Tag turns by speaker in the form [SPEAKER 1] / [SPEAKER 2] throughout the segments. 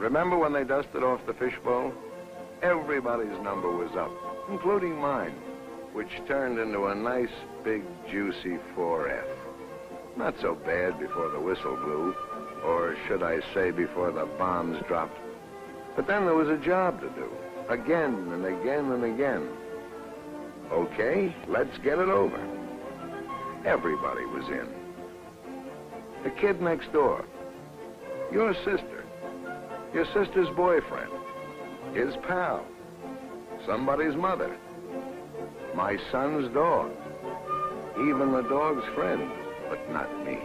[SPEAKER 1] Remember when they dusted off the fishbowl? Everybody's number was up, including mine, which turned into a nice, big, juicy 4F. Not so bad before the whistle blew, or should I say before the bombs dropped. But then there was a job to do, again and again and again. Okay, let's get it over. Everybody was in. The kid next door, your sister, your sister's boyfriend, his pal, somebody's mother, my son's dog, even the dog's friend, but not me.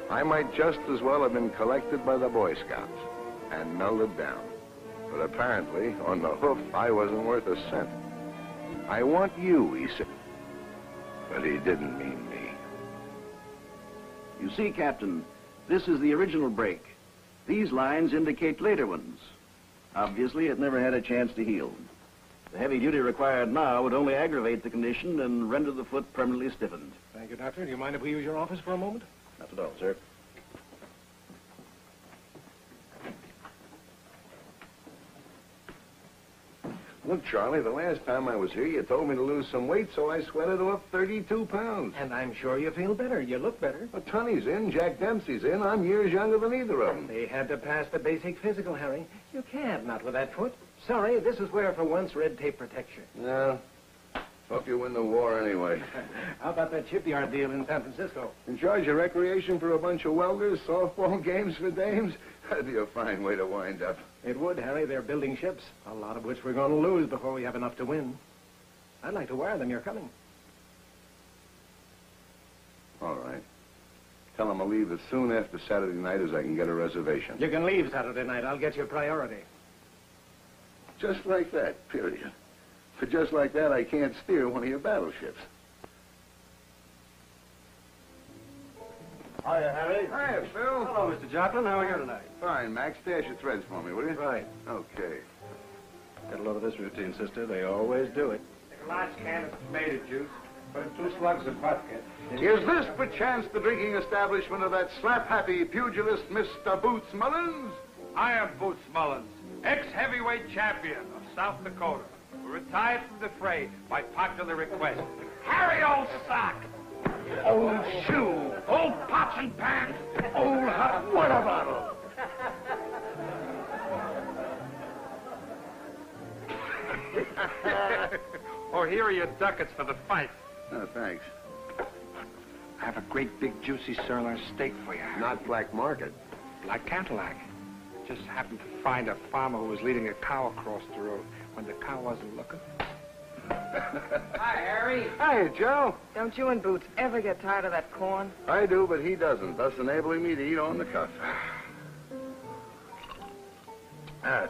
[SPEAKER 1] I might just as well have been collected by the Boy Scouts and melted down. But apparently, on the hoof, I wasn't worth a cent. I want you, he said. But he didn't mean me.
[SPEAKER 2] You see, Captain, this is the original break. These lines indicate later ones. Obviously, it never had a chance to heal. The heavy duty required now would only aggravate the condition and render the foot permanently stiffened.
[SPEAKER 3] Thank you, Doctor. Do you mind if we use your office for a moment?
[SPEAKER 2] Not at all, sir.
[SPEAKER 1] Look, Charlie, the last time I was here, you told me to lose some weight, so I sweated off 32 pounds.
[SPEAKER 3] And I'm sure you feel better. You look better.
[SPEAKER 1] Well, Tunney's in, Jack Dempsey's in. I'm years younger than either of them.
[SPEAKER 3] They had to pass the basic physical, Harry. You can't, not with that foot. Sorry, this is where, for once, red tape protects you.
[SPEAKER 1] Yeah. Hope you win the war anyway.
[SPEAKER 3] How about that shipyard deal in San Francisco?
[SPEAKER 1] In charge of recreation for a bunch of welders, softball games for dames? That'd be a fine way to wind up.
[SPEAKER 3] It would, Harry. They're building ships, a lot of which we're going to lose before we have enough to win. I'd like to wire them you're coming.
[SPEAKER 1] All right. Tell them I'll leave as soon after Saturday night as I can get a reservation.
[SPEAKER 3] You can leave Saturday night. I'll get you priority.
[SPEAKER 1] Just like that, period. For just like that, I can't steer one of your battleships.
[SPEAKER 4] Hiya, Harry.
[SPEAKER 1] Hiya, Phil.
[SPEAKER 4] Hello, Mr. Joplin. How are you tonight?
[SPEAKER 1] Fine, Max. Stash your threads for me, will you?
[SPEAKER 4] Right.
[SPEAKER 1] Okay.
[SPEAKER 4] Get a load of this routine, sister. They always do it.
[SPEAKER 5] Take a large can of tomato juice. Put in 2 slugs of vodka.
[SPEAKER 1] Is this perchance the drinking establishment of that slap-happy pugilist, Mr. Boots Mullins?
[SPEAKER 5] I am Boots Mullins, ex-heavyweight champion of South Dakota, who retired from the fray by popular request. Harry, old sock! Old shoe! Old pots and pans! Old hot water bottle! Oh, here are your ducats for the fight.
[SPEAKER 1] Oh, thanks.
[SPEAKER 5] I have a great big juicy sirloin steak for you.
[SPEAKER 1] Not black market.
[SPEAKER 5] Black Cadillac. Just happened to find a farmer who was leading a cow across the road when the cow wasn't looking.
[SPEAKER 6] Hi, Harry.
[SPEAKER 1] Hi, Joe.
[SPEAKER 6] Don't you and Boots ever get tired of that corn?
[SPEAKER 1] I do, but he doesn't, thus enabling me to eat on the cuff.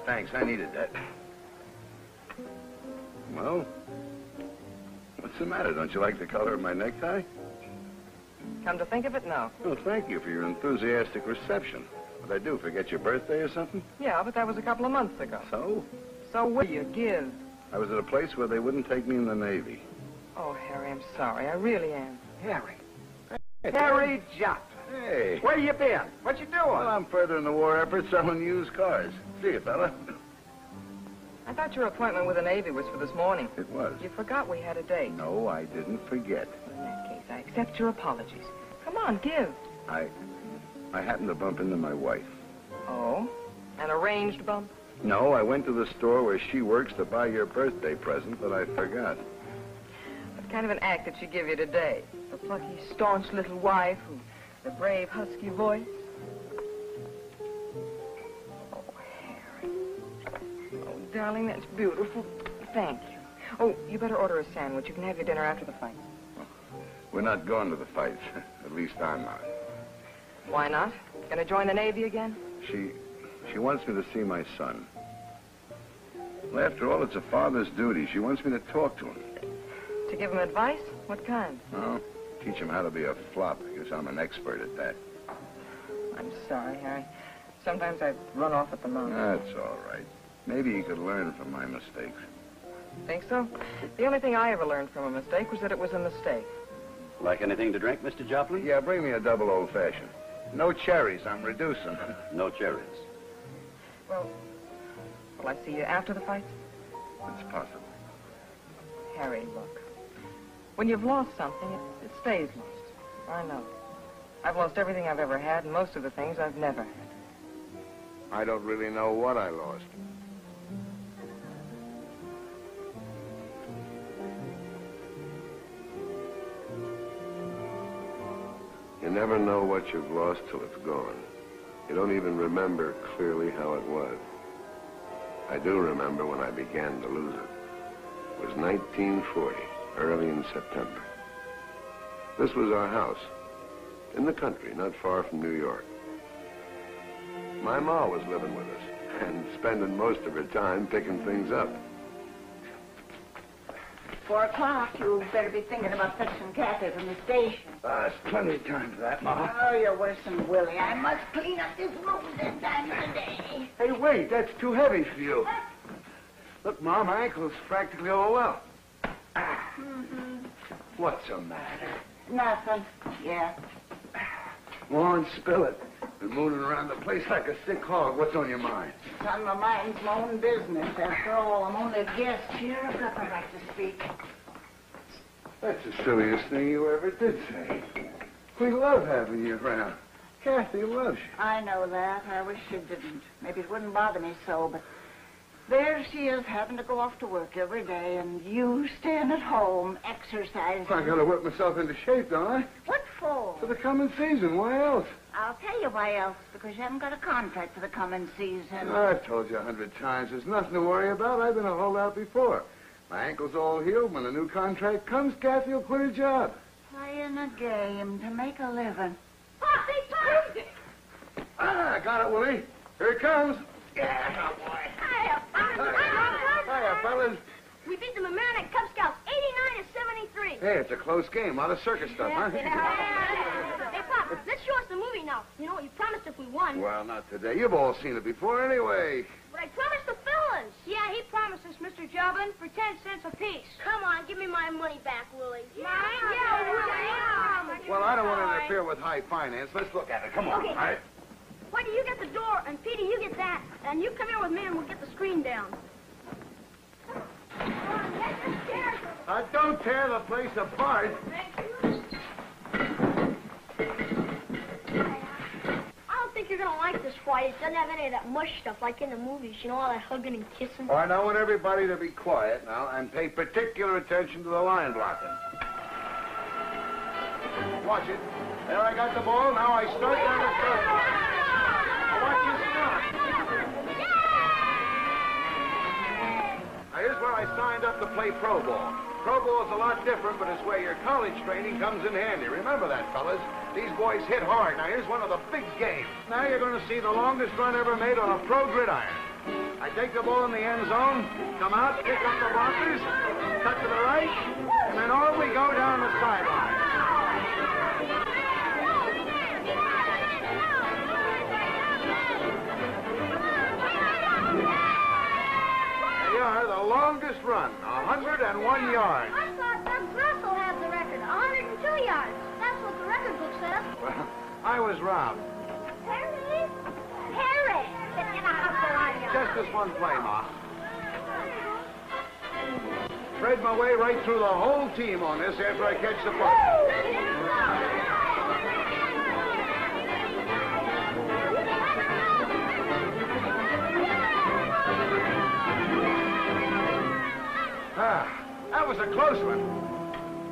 [SPEAKER 1] Thanks. I needed that. Well, what's the matter? Don't you like the color of my necktie?
[SPEAKER 6] Come to think of it, no.
[SPEAKER 1] Well, thank you for your enthusiastic reception. What'd I do, forget your birthday or something?
[SPEAKER 6] Yeah, but that was a couple of months ago.
[SPEAKER 1] So?
[SPEAKER 6] So what do you give?
[SPEAKER 1] I was at a place where they wouldn't take me in the Navy.
[SPEAKER 6] Oh, Harry, I'm sorry. I really am.
[SPEAKER 5] Harry.
[SPEAKER 6] Harry Joplin.
[SPEAKER 1] Hey.
[SPEAKER 6] Where you been? What you doing?
[SPEAKER 1] Well, I'm furthering the war effort selling used cars. See you, fella.
[SPEAKER 6] I thought your appointment with the Navy was for this morning.
[SPEAKER 1] It was.
[SPEAKER 6] You forgot we had a date.
[SPEAKER 1] No, I didn't forget.
[SPEAKER 6] In that case, I accept your apologies. Come on, give.
[SPEAKER 1] I happened to bump into my wife.
[SPEAKER 6] Oh? An arranged bump?
[SPEAKER 1] No, I went to the store where she works to buy your birthday present, but I forgot.
[SPEAKER 6] What kind of an act did she give you today? The plucky, staunch little wife who... the brave, husky voice? Oh, Harry. Oh, darling, that's beautiful. Thank you. Oh, you better order a sandwich. You can have your dinner after the fight.
[SPEAKER 1] We're not going to the fight. At least I'm not.
[SPEAKER 6] Why not? Gonna join the Navy again?
[SPEAKER 1] She wants me to see my son. Well, after all, it's a father's duty. She wants me to talk to him.
[SPEAKER 6] To give him advice? What kind?
[SPEAKER 1] Oh, teach him how to be a flop, because I'm an expert at that.
[SPEAKER 6] I'm sorry, Harry. Sometimes I run off at the mouth.
[SPEAKER 1] That's all right. Maybe you could learn from my mistakes.
[SPEAKER 6] Think so? The only thing I ever learned from a mistake was that it was a mistake.
[SPEAKER 2] Like anything to drink, Mr. Joplin?
[SPEAKER 1] Yeah, bring me a double old-fashioned. No cherries, I'm reducing.
[SPEAKER 2] No cherries.
[SPEAKER 6] Well, will I see you after the fight?
[SPEAKER 1] It's possible.
[SPEAKER 6] Harry, look. When you've lost something, it stays lost. I know. I've lost everything I've ever had, and most of the things I've never had.
[SPEAKER 1] I don't really know what I lost. You never know what you've lost till it's gone. You don't even remember clearly how it was. I do remember when I began to lose it. It was 1940, early in September. This was our house, in the country, not far from New York. My ma was living with us, and spending most of her time picking things up.
[SPEAKER 7] 4 o'clock, you better be thinking about fetching Kathy from the station.
[SPEAKER 1] There's plenty of time for that, Ma.
[SPEAKER 7] Oh, you're worse than Willie. I must clean up this room 10 times a day.
[SPEAKER 1] Hey, wait, that's too heavy for you. Look, Ma, my ankle's practically all well. What's the matter?
[SPEAKER 7] Nothing. Yeah.
[SPEAKER 1] Go on, spill it. Been moving around the place like a sick hog. What's on your mind?
[SPEAKER 7] Son, my mind's my own business. After all, I'm only a guest here. I've got the right to speak.
[SPEAKER 1] That's the silliest thing you ever did say. We love having you around. Kathy loves you.
[SPEAKER 7] I know that. I wish she didn't. Maybe it wouldn't bother me so, but there she is having to go off to work every day, and you staying at home, exercising.
[SPEAKER 1] I gotta work myself into shape, don't I?
[SPEAKER 7] What for?
[SPEAKER 1] For the coming season. Why else?
[SPEAKER 7] I'll tell you why else. Because you haven't got a contract for the coming season.
[SPEAKER 1] I've told you 100 times. There's nothing to worry about. I've been a holdout before. My ankle's all healed. When the new contract comes, Kathy will quit her job.
[SPEAKER 7] Playing a game to make a living.
[SPEAKER 8] Poppy!
[SPEAKER 1] Ah, got it, Willie. Here it comes.
[SPEAKER 8] Yeah, boy. Hiya,
[SPEAKER 1] Hiya, fellas.
[SPEAKER 8] We beat the Mamaroneck Cub Scouts 89-73.
[SPEAKER 1] Hey, it's a close game. A lot of circus stuff, huh?
[SPEAKER 8] Hey, Pop, let's show us the movie now. You know what you promised if we won.
[SPEAKER 1] Well, not today. You've all seen it before anyway.
[SPEAKER 8] But I promised the fellas. Yeah, he promised us, Mr. Jobbin, for 10 cents apiece. Come on, give me my money back, Willie. Mine? Yeah, Willie.
[SPEAKER 1] Well, I don't want to interfere with high finance. Let's look at it. Come on,
[SPEAKER 8] Okay.
[SPEAKER 1] all right?
[SPEAKER 8] Whitey, you get the door, and Petey, you get that. And you come here with me, and we'll get the screen down.
[SPEAKER 1] Don't tear the place apart.
[SPEAKER 8] I don't think you're going to like this, Whitey. It doesn't have any of that mush stuff like in the movies. You know, all that hugging and kissing.
[SPEAKER 1] All right, I want everybody to be quiet now and pay particular attention to the line blocking. Watch it. There, I got the ball. Now I start down the third line. Watch you stop. Now, here's where I signed up to play pro ball. Pro ball is a lot different, but it's where your college training comes in handy. Remember that, fellas. These boys hit hard. Now, here's one of the big games. Now you're going to see the longest run ever made on a pro gridiron. I take the ball in the end zone, come out, pick up the blockers, cut to the right, and then on we go down the sideline. The longest run, 101 yards.
[SPEAKER 8] I thought Doug Russell had the record, 102 yards. That's what the record book says.
[SPEAKER 1] Well, I was robbed.
[SPEAKER 8] Harry? Harry! Get a hustle on you.
[SPEAKER 1] Just this one play, Ma. Trade my way right through the whole team on this after I catch the ball. Ah, that was a close one.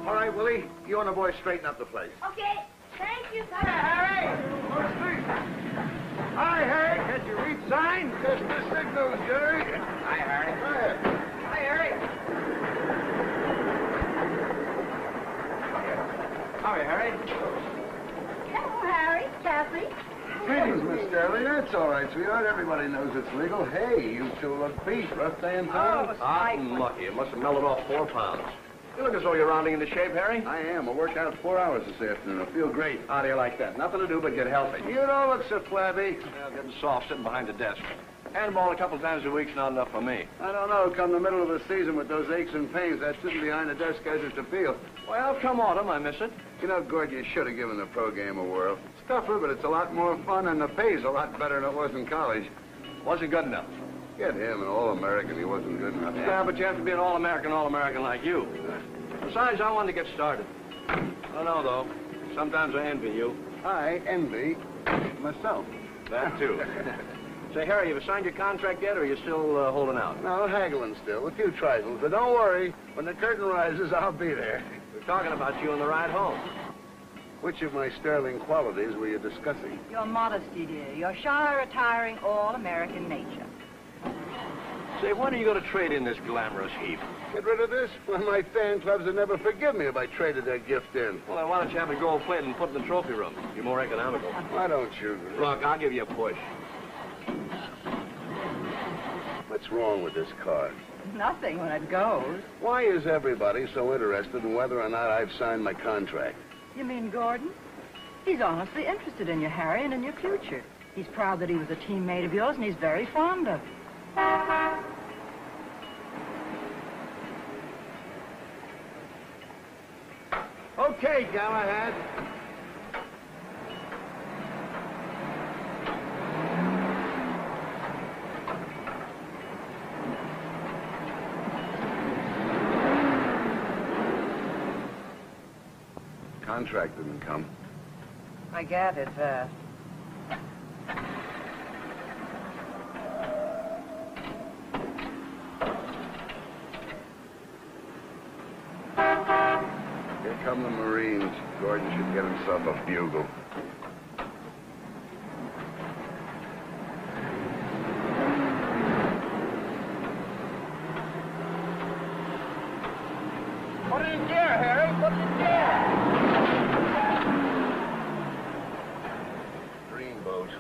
[SPEAKER 1] All right, Willie, you and the boys straighten up the place.
[SPEAKER 8] Okay, thank you.
[SPEAKER 1] Hi, Harry. Hi, Harry. Can't you read signs? Just the signals, Jerry. Hi, Harry. Hi, Harry.
[SPEAKER 3] Hi, Harry.
[SPEAKER 8] Hello, Harry. Kathy.
[SPEAKER 1] Greetings, Miss Sterling. That's all right, sweetheart. Everybody knows it's legal. Hey, you two look beat. Rough day in town?
[SPEAKER 3] Hot and lucky. It must have mellowed off 4 pounds. You look as though you're rounding into shape, Harry.
[SPEAKER 1] I am. I worked out 4 hours this afternoon. I feel great.
[SPEAKER 3] How do you like that? Nothing to do but get healthy.
[SPEAKER 1] You don't look so flabby.
[SPEAKER 3] Well, getting soft sitting behind the desk. Handball a couple times a week's not enough for me.
[SPEAKER 1] I don't know. Come the middle of the season with those aches and pains, that sitting behind the desk gets us to feel.
[SPEAKER 3] Well, come autumn, I miss it.
[SPEAKER 1] You know, Gord, you should have given the pro game a whirl. It's tougher, but it's a lot more fun, and the pay's a lot better than it was in college.
[SPEAKER 4] Wasn't good enough.
[SPEAKER 1] Get him, an All-American. He wasn't good enough.
[SPEAKER 4] Yeah, but you have to be an All-American like you. Besides, I wanted to get started. I don't know, though. Sometimes I envy you.
[SPEAKER 1] I envy myself.
[SPEAKER 4] That, too. Say, Harry, you signed your contract yet, or are you still holding out?
[SPEAKER 1] No, haggling still. A few trifles. But don't worry. When the curtain rises, I'll be there.
[SPEAKER 4] We're talking about you on the ride home.
[SPEAKER 1] Which of my sterling qualities were you discussing?
[SPEAKER 9] Your modesty, dear. Your shy, retiring, all-American nature.
[SPEAKER 4] Say, when are you going to trade in this glamorous heap?
[SPEAKER 1] Get rid of this? Well, my fan clubs would never forgive me if I traded their gift in.
[SPEAKER 4] Well, then why don't you have it gold plated and put it in the trophy room? You're more economical.
[SPEAKER 1] Why don't you?
[SPEAKER 4] Look, I'll give you a push.
[SPEAKER 1] What's wrong with this car?
[SPEAKER 9] Nothing when it goes.
[SPEAKER 1] Why is everybody so interested in whether or not I've signed my contract?
[SPEAKER 9] You mean Gordon? He's honestly interested in you, Harry, and in your future. He's proud that he was a teammate of yours, and he's very fond of you.
[SPEAKER 1] Okay, Galahad. Contract didn't come.
[SPEAKER 6] I gathered that.
[SPEAKER 1] Here come the Marines. Gordon should get himself a bugle.
[SPEAKER 5] Put it in gear, Harry. Put it in gear.
[SPEAKER 1] Dreamboat.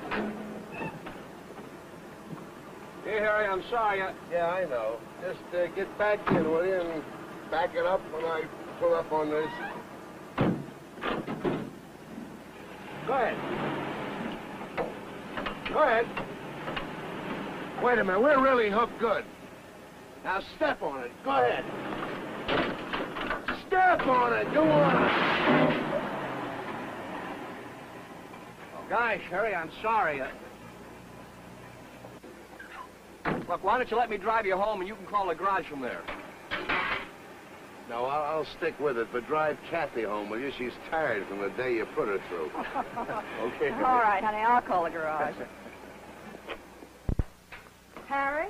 [SPEAKER 4] Hey, Harry, I'm sorry.
[SPEAKER 1] Yeah, I know. Just get back in, will you, and back it up when I pull up on this.
[SPEAKER 4] Go ahead. Go ahead.
[SPEAKER 1] Wait a minute, we're really hooked good. Now step on it. Go ahead. Step on it. Go on.
[SPEAKER 4] Oh, gosh, Harry, I'm sorry. Look, why don't you let me drive you home and you can call the garage from there?
[SPEAKER 1] No, I'll stick with it, but drive Kathy home, will you? She's tired from the day you put her through. Okay.
[SPEAKER 9] All right, honey, I'll call the garage. Harry?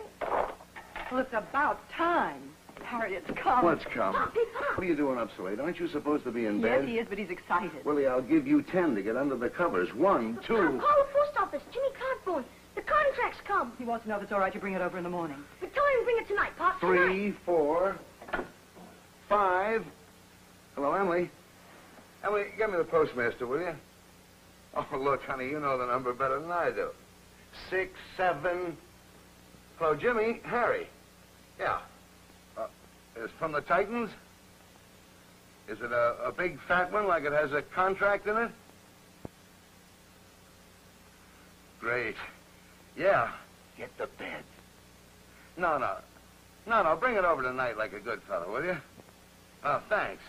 [SPEAKER 9] Well, it's about time. Harriet's come.
[SPEAKER 1] What's come? What are you doing up so late? Aren't you supposed to be in bed?
[SPEAKER 9] Yes, he is, but he's excited.
[SPEAKER 1] Willie, I'll give you 10 to get under the covers. 1, 2...
[SPEAKER 8] Call the post office. Jimmy can't phone. The contract's come.
[SPEAKER 9] He wants to know if it's all right to bring it over in the morning.
[SPEAKER 8] But tell him to bring it tonight, Pop.
[SPEAKER 1] 3, 4, 5. Hello, Emily. Emily, get me the postmaster, will you? Oh, look, honey, you know the number better than I do. 6, 7... Hello, Jimmy. Harry. Yeah. It's from the Titans? Is it a big fat one like it has a contract in it? Great. Yeah. Get the bed. No, bring it over tonight like a good fellow, will you? Oh, thanks.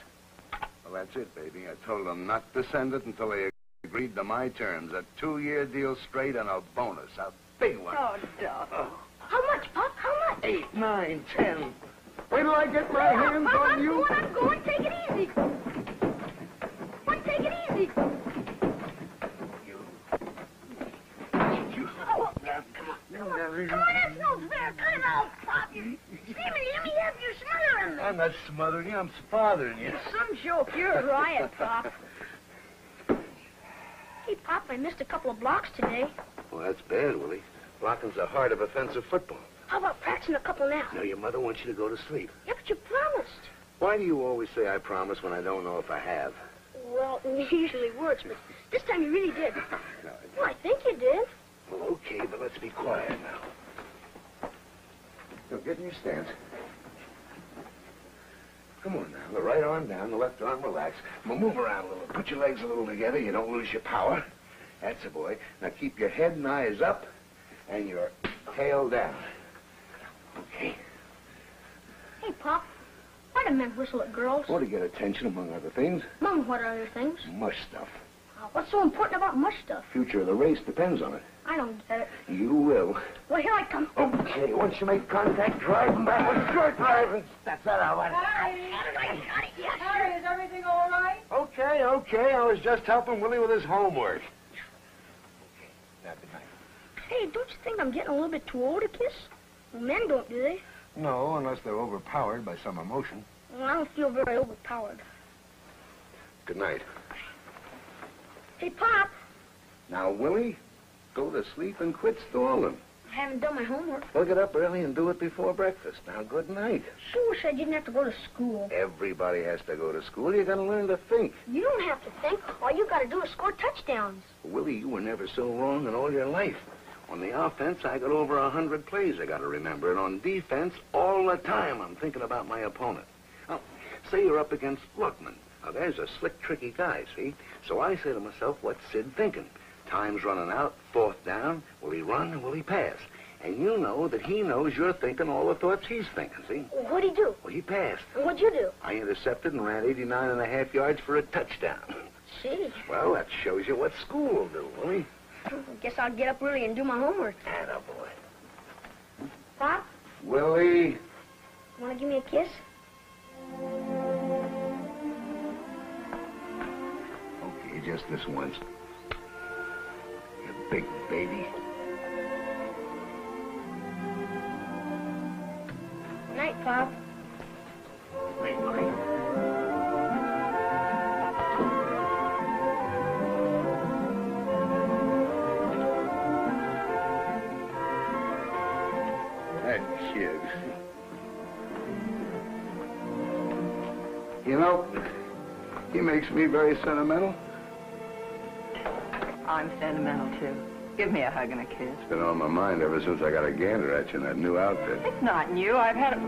[SPEAKER 1] Well, that's it, baby. I told them not to send it until they agreed to my terms. A 2-year deal straight and a bonus. A big one.
[SPEAKER 9] Oh, darling.
[SPEAKER 8] How much, Pop? How much?
[SPEAKER 1] 8, 9, 10. Wait till I get my hands on you.
[SPEAKER 8] I'm going. Take it easy. Take it easy. Come on, that's no fair. Cut it out, Pop. Jimmy, let me have you smothering me.
[SPEAKER 1] I'm not smothering you. I'm fathering you.
[SPEAKER 8] Some joke. You're a riot, Pop. Hey, Pop, I missed a couple of blocks today.
[SPEAKER 1] Well, that's bad, Willie. Blocking's the heart of offensive football.
[SPEAKER 8] How about practicing a couple now?
[SPEAKER 1] No, your mother wants you to go to sleep.
[SPEAKER 8] Yeah, but you promised.
[SPEAKER 1] Why do you always say I promise when I don't know if I have?
[SPEAKER 8] Well, it usually works, but this time you really did.
[SPEAKER 1] No,
[SPEAKER 8] Well, I think you did.
[SPEAKER 1] well, okay, but let's be quiet now. Now, get in your stance. Come on now. The right arm down, the left arm relax. Well, move around a little. Put your legs a little together. You don't lose your power. That's a boy. Now, keep your head and eyes up and your tail down. Okay.
[SPEAKER 8] Hey, Pop, why do men whistle at girls?
[SPEAKER 1] Or to get attention, among other things.
[SPEAKER 8] Mom, what are other things?
[SPEAKER 1] Mush stuff.
[SPEAKER 8] What's so important about mush stuff?
[SPEAKER 1] Future of the race depends on it.
[SPEAKER 8] I don't get it.
[SPEAKER 1] You will.
[SPEAKER 8] Well, here I come.
[SPEAKER 1] Okay, once you make contact, drive them backwards. Good driving. That's that, I want it.
[SPEAKER 7] Harry, is everything all right?
[SPEAKER 1] Okay. I was just helping Willie with his homework. Okay, now good night.
[SPEAKER 8] Hey, don't you think I'm getting a little bit too old to kiss? Well, men don't, do they?
[SPEAKER 1] No, unless they're overpowered by some emotion.
[SPEAKER 8] Well, I don't feel very overpowered.
[SPEAKER 1] Good night.
[SPEAKER 8] Hey, Pop,
[SPEAKER 1] Now, Willie, go to sleep and quit stalling.
[SPEAKER 8] I haven't done my homework.
[SPEAKER 1] We'll get up early and do it before breakfast. Now, good night.
[SPEAKER 8] Sure wish I didn't have to go to school.
[SPEAKER 1] Everybody has to go to school. You gotta learn to think.
[SPEAKER 8] You don't have to think. All you gotta do is score touchdowns.
[SPEAKER 1] Willie, you were never so wrong in all your life. On the offense, I got over 100 plays I gotta remember. And on defense, all the time I'm thinking about my opponent. Now, say you're up against Luckman. Now, there's a slick, tricky guy, see? So I say to myself, what's Sid thinking? Time's running out, 4th down. Will he run or will he pass? And you know that he knows you're thinking all the thoughts he's thinking, see?
[SPEAKER 8] Well, what'd he do?
[SPEAKER 1] Well, he passed.
[SPEAKER 8] And what'd you do?
[SPEAKER 1] I intercepted and ran 89.5 yards for a touchdown.
[SPEAKER 8] Gee,
[SPEAKER 1] Well, that shows you what school will do, Willie.
[SPEAKER 8] I guess I'll get up early and do my homework.
[SPEAKER 1] Attaboy.
[SPEAKER 8] Pop,
[SPEAKER 1] Willie.
[SPEAKER 8] wanna give me a kiss?
[SPEAKER 1] Okay, just this once. You big baby.
[SPEAKER 8] Night, Pop.
[SPEAKER 1] Night, Willie. That kid. You know, he makes me very sentimental.
[SPEAKER 6] I'm sentimental, too. Give me a hug and a kiss.
[SPEAKER 1] It's been on my mind ever since I got a gander at you in that new outfit.
[SPEAKER 6] It's not new. I've had a...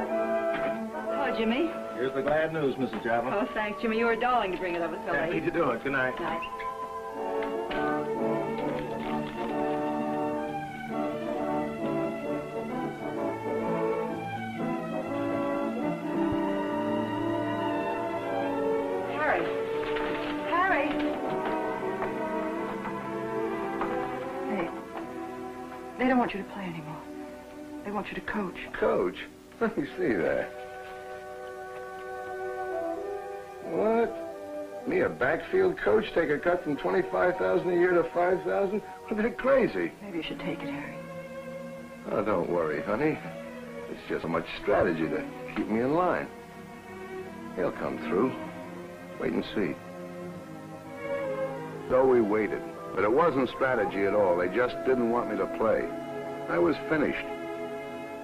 [SPEAKER 6] Hello, Jimmy.
[SPEAKER 3] Here's the glad news, Mrs. Joplin.
[SPEAKER 6] Oh, thanks, Jimmy. You're a darling to bring it over so
[SPEAKER 3] Happy
[SPEAKER 6] late.
[SPEAKER 3] to do it. Good night.
[SPEAKER 6] Night. Harry. Harry. Hey, they don't want you to play anymore. They want you to coach.
[SPEAKER 1] Coach? Let me see that. What? Me, a backfield coach, take a cut from $25,000 a year to $5,000? Well, they're crazy.
[SPEAKER 6] Maybe you should take it, Harry.
[SPEAKER 1] Oh, don't worry, honey. It's just so much strategy to keep me in line. He'll come through. Wait and see. So we waited. But it wasn't strategy at all. They just didn't want me to play. I was finished.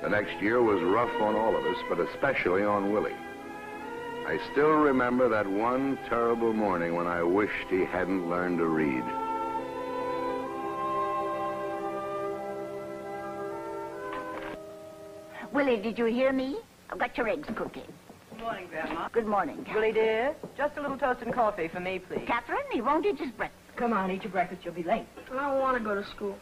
[SPEAKER 1] The next year was rough on all of us, but especially on Willie. I still remember that one terrible morning when I wished he hadn't learned to read.
[SPEAKER 7] Willie, did you hear me? I've got your eggs cooking.
[SPEAKER 6] Good morning, Grandma.
[SPEAKER 7] Good morning.
[SPEAKER 6] Willie, dear, just a little toast and coffee for me, please.
[SPEAKER 7] Catherine, he won't eat his breakfast.
[SPEAKER 6] Come on, eat your breakfast. You'll be late.
[SPEAKER 8] I don't want to go to school.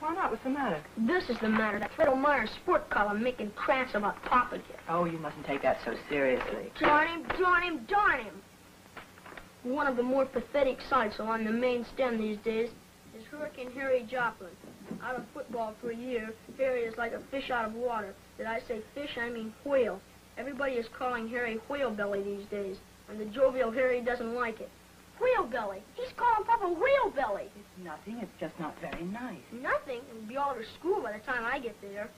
[SPEAKER 6] Why not? What's the matter?
[SPEAKER 8] This is the matter. That Fiddle Myers sport column making cracks about Papa here.
[SPEAKER 6] Oh, you mustn't take that so seriously.
[SPEAKER 8] Darn him, darn him, darn him. One of the more pathetic sights along the main stem these days is Hurricane Harry Joplin. Out of football for a year, Harry is like a fish out of water. Did I say fish? I mean whale. Everybody is calling Harry Whale Belly these days, and the jovial Harry doesn't like it. Whale Belly. He's calling Papa Whale Belly.
[SPEAKER 6] It's nothing. It's just not very nice.
[SPEAKER 8] Nothing. It'll be all over school by the time I get there.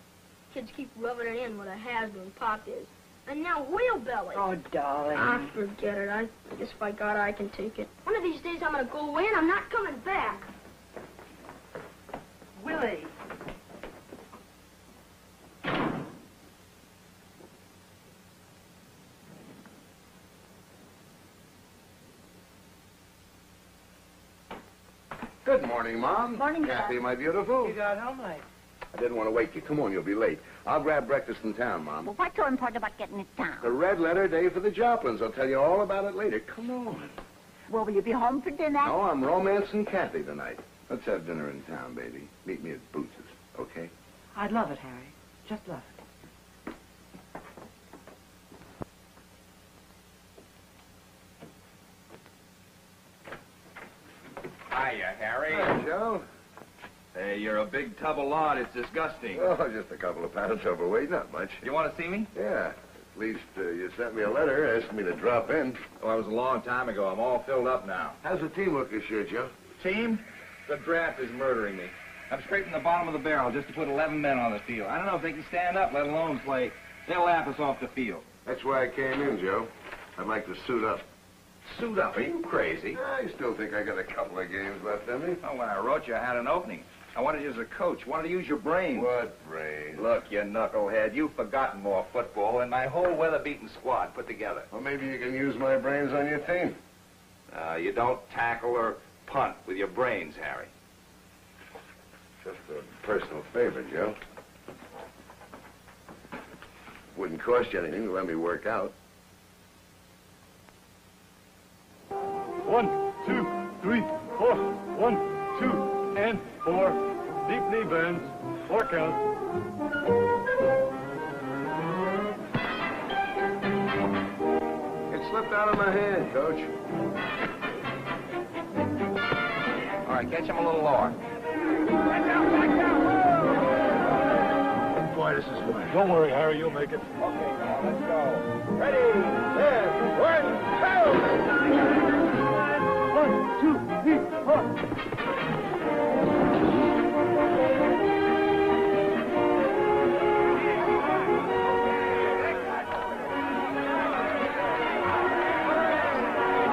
[SPEAKER 8] Kids keep rubbing it in what a has-been Pop is. And now Whale Belly.
[SPEAKER 6] Oh, darling.
[SPEAKER 8] Ah, forget it. I guess if I got it, I can take it. One of these days I'm going to go away and I'm not coming back.
[SPEAKER 6] Willie.
[SPEAKER 1] Good morning, Mom.
[SPEAKER 8] Morning,
[SPEAKER 1] Kathy,
[SPEAKER 8] Dad.
[SPEAKER 1] my beautiful.
[SPEAKER 6] You got home late.
[SPEAKER 1] I didn't want to wake you. Come on, you'll be late. I'll grab breakfast in town, Mom.
[SPEAKER 7] Well, what's so important about getting it
[SPEAKER 1] The
[SPEAKER 7] down?
[SPEAKER 1] red letter day for the Joplins. I'll tell you all about it later. Come on.
[SPEAKER 7] Well, will you be home for dinner?
[SPEAKER 1] No, I'm romancing Kathy tonight. Let's have dinner in town, baby. Meet me at Boots's, okay?
[SPEAKER 9] I'd love it, Harry. Just love it.
[SPEAKER 10] Hiya, Harry.
[SPEAKER 1] Hi, Joe.
[SPEAKER 10] Hey, you're a big tub of lard. It's disgusting.
[SPEAKER 1] Oh, just a couple of pounds overweight, not much.
[SPEAKER 10] You want to see me?
[SPEAKER 1] Yeah. At least you sent me a letter asking me to drop in.
[SPEAKER 10] Oh, that was a long time ago. I'm all filled up now.
[SPEAKER 1] How's the team look this year, Joe?
[SPEAKER 10] Team? The draft is murdering me. I'm scraping the bottom of the barrel just to put 11 men on the field. I don't know if they can stand up, let alone play. They'll laugh us off the field.
[SPEAKER 1] That's why I came in, Joe. I'd like to suit up.
[SPEAKER 10] Suit up? Are you crazy?
[SPEAKER 1] I still think I got a couple of games left in me.
[SPEAKER 10] Oh, when I wrote you, I had an opening. I wanted you as a coach. Wanted to use your brain.
[SPEAKER 1] What brain?
[SPEAKER 10] Look, you knucklehead, you've forgotten more football than my whole weather-beaten squad put together.
[SPEAKER 1] Well, maybe you can use my brains on your team.
[SPEAKER 10] You don't tackle or punt with your brains, Harry.
[SPEAKER 1] Just a personal favor, Joe. Wouldn't cost you anything to let me work out.
[SPEAKER 11] 1, 2, 3, 4. 1, 2, and 4. Deep knee bends. 4 count.
[SPEAKER 1] It slipped out of my hand, Coach.
[SPEAKER 10] All right, catch him a little lower.
[SPEAKER 1] Boy, this is fun.
[SPEAKER 11] Don't worry, Harry. You'll make it.
[SPEAKER 10] Okay, now, let's go.
[SPEAKER 1] Ready, and 1, 2.
[SPEAKER 11] 1, 2, 3, 4.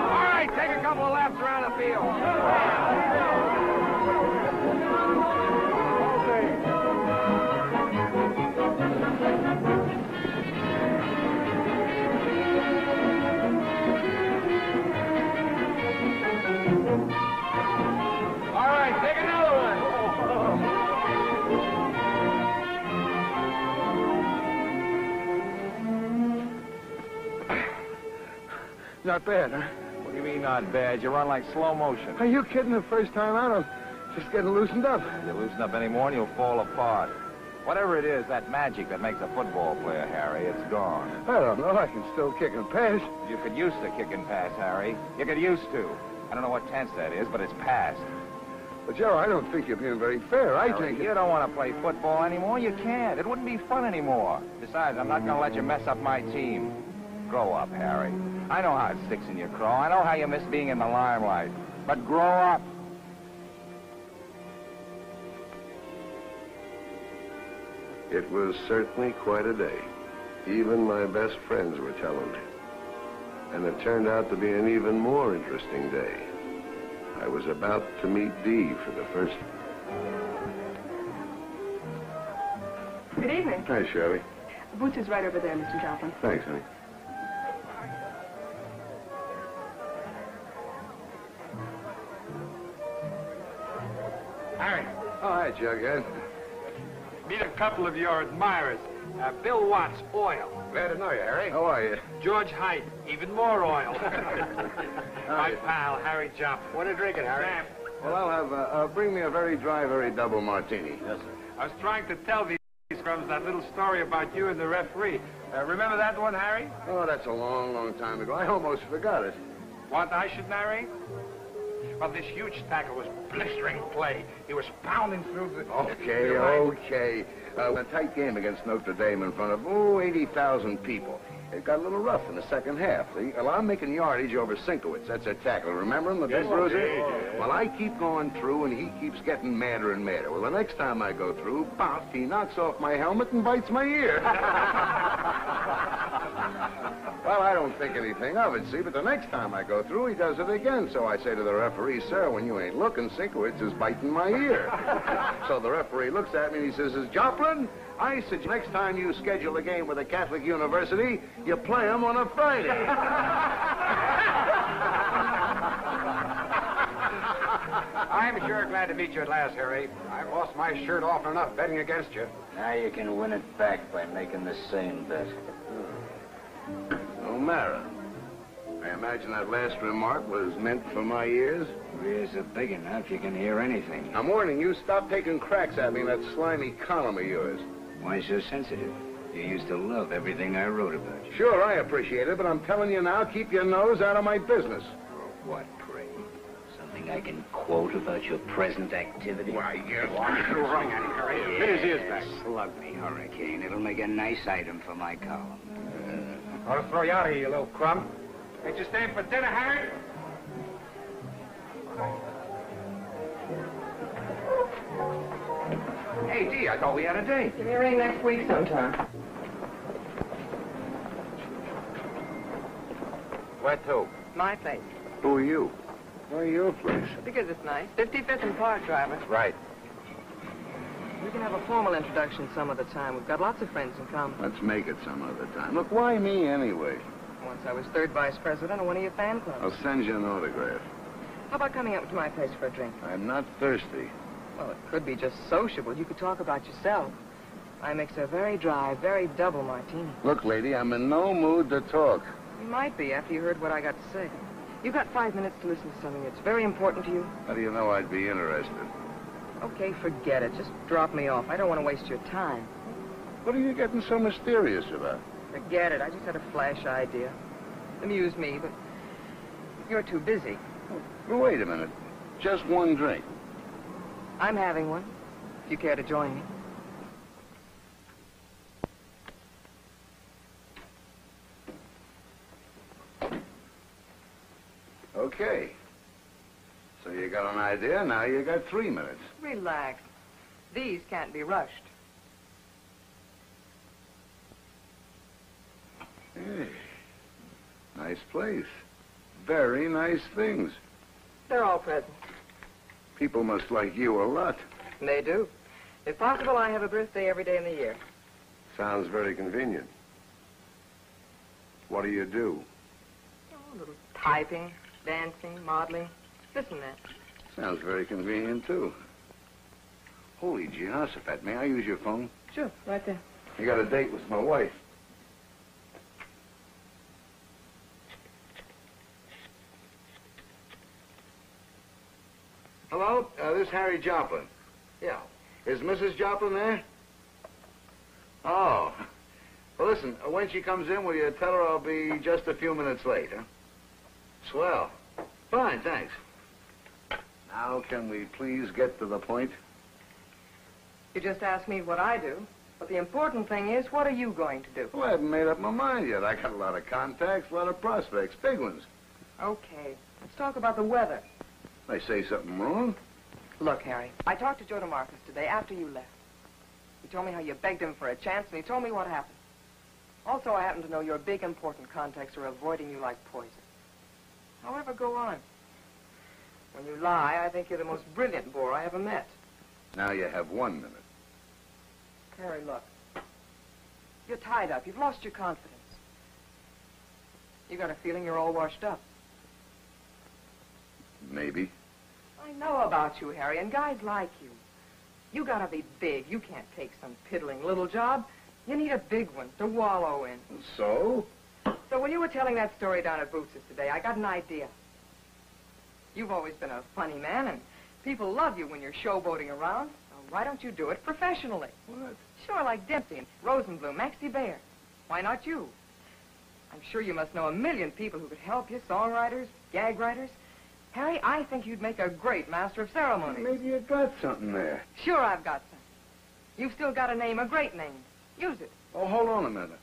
[SPEAKER 5] All right, take a couple of laps around the field. All right, take another one.
[SPEAKER 1] Not bad, huh?
[SPEAKER 10] What do you mean not bad? You run like slow motion.
[SPEAKER 1] Are you kidding? The first time out, I'm just getting loosened up.
[SPEAKER 10] You loosen up anymore and you'll fall apart. Whatever it is, that magic that makes a football player, Harry, it's gone.
[SPEAKER 1] I don't know. I can still kick and pass.
[SPEAKER 10] You could use to kick and pass, Harry. You could used to. I don't know what tense that is, but it's past.
[SPEAKER 1] But, Joe, I don't think you're being very fair. I
[SPEAKER 10] Harry,
[SPEAKER 1] think
[SPEAKER 10] you don't want to play football anymore. You can't. It wouldn't be fun anymore. Besides, I'm not going to let you mess up my team. Grow up, Harry. I know how it sticks in your craw. I know how you miss being in the limelight. But grow up.
[SPEAKER 1] It was certainly quite a day. Even my best friends were telling me. And it turned out to be an even more interesting day. I was about to meet Dee for the first...
[SPEAKER 12] Good evening.
[SPEAKER 1] Hi, Shirley.
[SPEAKER 12] Boots is right over there, Mr. Joplin.
[SPEAKER 1] Thanks, honey.
[SPEAKER 5] Harry,
[SPEAKER 1] Oh, hi, Jughead.
[SPEAKER 5] meet a couple of your admirers. Bill Watts, oil.
[SPEAKER 1] Glad to know you, Harry. How are you?
[SPEAKER 5] George Hyde, even more oil. My pal, Harry Joplin.
[SPEAKER 1] What are you drinking,
[SPEAKER 5] Sam.
[SPEAKER 1] Well, I'll have, bring me a very dry, very double martini. Yes, sir.
[SPEAKER 5] I was trying to tell these scrums that little story about you and the referee. Remember that one, Harry?
[SPEAKER 1] Oh, that's a long, long time ago. I almost forgot it.
[SPEAKER 5] Want I should narrate? Well, this huge tackle was blistering play. He was pounding through the...
[SPEAKER 1] Okay, okay. A tight game against Notre Dame in front of, 80,000 people. It got a little rough in the second half. See? Well, I'm making yardage over Sinkowitz. That's a tackle. Remember him, the big bruiser? Well, I keep going through, and he keeps getting madder and madder. Well, the next time I go through, pop, he knocks off my helmet and bites my ear. Well, I don't think anything of it, see, but the next time I go through, he does it again. So I say to the referee, sir, when you ain't looking, Sinkowitz is biting my ear. So the referee looks at me and he says, Joplin, I suggest next time you schedule a game with a Catholic university, you play them on a Friday.
[SPEAKER 5] I'm sure glad to meet you at last, Harry. I've lost my shirt often enough betting against you.
[SPEAKER 2] Now you can win it back by making the same bet.
[SPEAKER 1] O'Mara. I imagine that last remark was meant for my ears.
[SPEAKER 13] Ears are big enough, you can hear anything.
[SPEAKER 1] I'm warning you, stop taking cracks at me in that slimy column of yours.
[SPEAKER 13] Why so sensitive? You used to love everything I wrote about you.
[SPEAKER 1] Sure, I appreciate it, but I'm telling you now, keep your nose out of my business.
[SPEAKER 13] What, pray? Something I can quote about your present activity?
[SPEAKER 1] Why, yes.
[SPEAKER 13] What's wrong, Annie? Get his ears back. Slug me, Hurricane. It'll make a nice item for my column.
[SPEAKER 3] I'll throw you out of here, you little crumb.
[SPEAKER 5] Ain't you staying for dinner, Harry?
[SPEAKER 10] Hey, Dee, I thought we had a date.
[SPEAKER 6] Give me a ring next week sometime.
[SPEAKER 10] Where to?
[SPEAKER 6] My place.
[SPEAKER 1] Who are you? Why your place?
[SPEAKER 6] Because it's nice. 55th and Park, driver.
[SPEAKER 10] Right.
[SPEAKER 6] We can have a formal introduction some other time. We've got lots of friends in common.
[SPEAKER 1] Let's make it some other time. Look, why me anyway?
[SPEAKER 6] Once I was third vice president of one of your fan clubs.
[SPEAKER 1] I'll send you an autograph.
[SPEAKER 6] How about coming up to my place for a drink?
[SPEAKER 1] I'm not thirsty.
[SPEAKER 6] Well, it could be just sociable. You could talk about yourself. I mix a very dry, very double martini.
[SPEAKER 1] Look, lady, I'm in no mood to talk.
[SPEAKER 6] You might be after you heard what I got to say. You've got 5 minutes to listen to something that's very important to you.
[SPEAKER 1] How do you know I'd be interested?
[SPEAKER 6] Okay, forget it. Just drop me off. I don't want to waste your time.
[SPEAKER 1] What are you getting so mysterious about?
[SPEAKER 6] Forget it. I just had a flash idea. Amuse me, but you're too busy.
[SPEAKER 1] Well, wait a minute. Just one drink.
[SPEAKER 6] I'm having one, if you care to join me.
[SPEAKER 1] Okay. So you got an idea, now you got 3 minutes.
[SPEAKER 6] Relax. These can't be rushed.
[SPEAKER 1] Hey, nice place. Very nice things.
[SPEAKER 6] They're all present.
[SPEAKER 1] People must like you a lot.
[SPEAKER 6] They do. If possible, I have a birthday every day in the year.
[SPEAKER 1] Sounds very convenient. What do you do?
[SPEAKER 6] Oh, a little typing, dancing, modeling, this and that.
[SPEAKER 1] Sounds very convenient, too. Holy Jehoshaphat, may I use your phone?
[SPEAKER 6] Sure, right there.
[SPEAKER 1] I got a date with my wife. Hello? This is Harry Joplin. Yeah. Is Mrs. Joplin there? Oh. Well, listen, when she comes in, will you tell her I'll be just a few minutes late, huh? Swell. Fine, thanks. Now, can we please get to the point?
[SPEAKER 6] You just asked me what I do, but the important thing is, what are you going to do?
[SPEAKER 1] Well, I haven't made up my mind yet. I got a lot of contacts, a lot of prospects, big ones.
[SPEAKER 6] Okay, let's talk about the weather.
[SPEAKER 1] I say something wrong?
[SPEAKER 6] Look, Harry, I talked to Joe DeMarcus today after you left. He told me how you begged him for a chance, and he told me what happened. Also, I happen to know your big, important contacts are avoiding you like poison. However, go on. When you lie, I think you're the most brilliant bore I ever met.
[SPEAKER 1] Now you have 1 minute.
[SPEAKER 6] Harry, look. You're tied up. You've lost your confidence. You got a feeling you're all washed up.
[SPEAKER 1] Maybe.
[SPEAKER 6] I know about you, Harry, and guys like you. You gotta be big. You can't take some piddling little job. You need a big one to wallow in.
[SPEAKER 1] So?
[SPEAKER 6] So when you were telling that story down at Boots's today, I got an idea. You've always been a funny man, and people love you when you're showboating around. So why don't you do it professionally?
[SPEAKER 1] What?
[SPEAKER 6] Sure, like Dempsey, Rosenblum, Maxie Baer. Why not you? I'm sure you must know a million people who could help you, songwriters, gag writers. Harry, I think you'd make a great master of ceremonies.
[SPEAKER 1] Maybe you got something there.
[SPEAKER 6] Sure, I've got some. You've still got a name, a great name. Use it.
[SPEAKER 1] Oh, hold on a minute.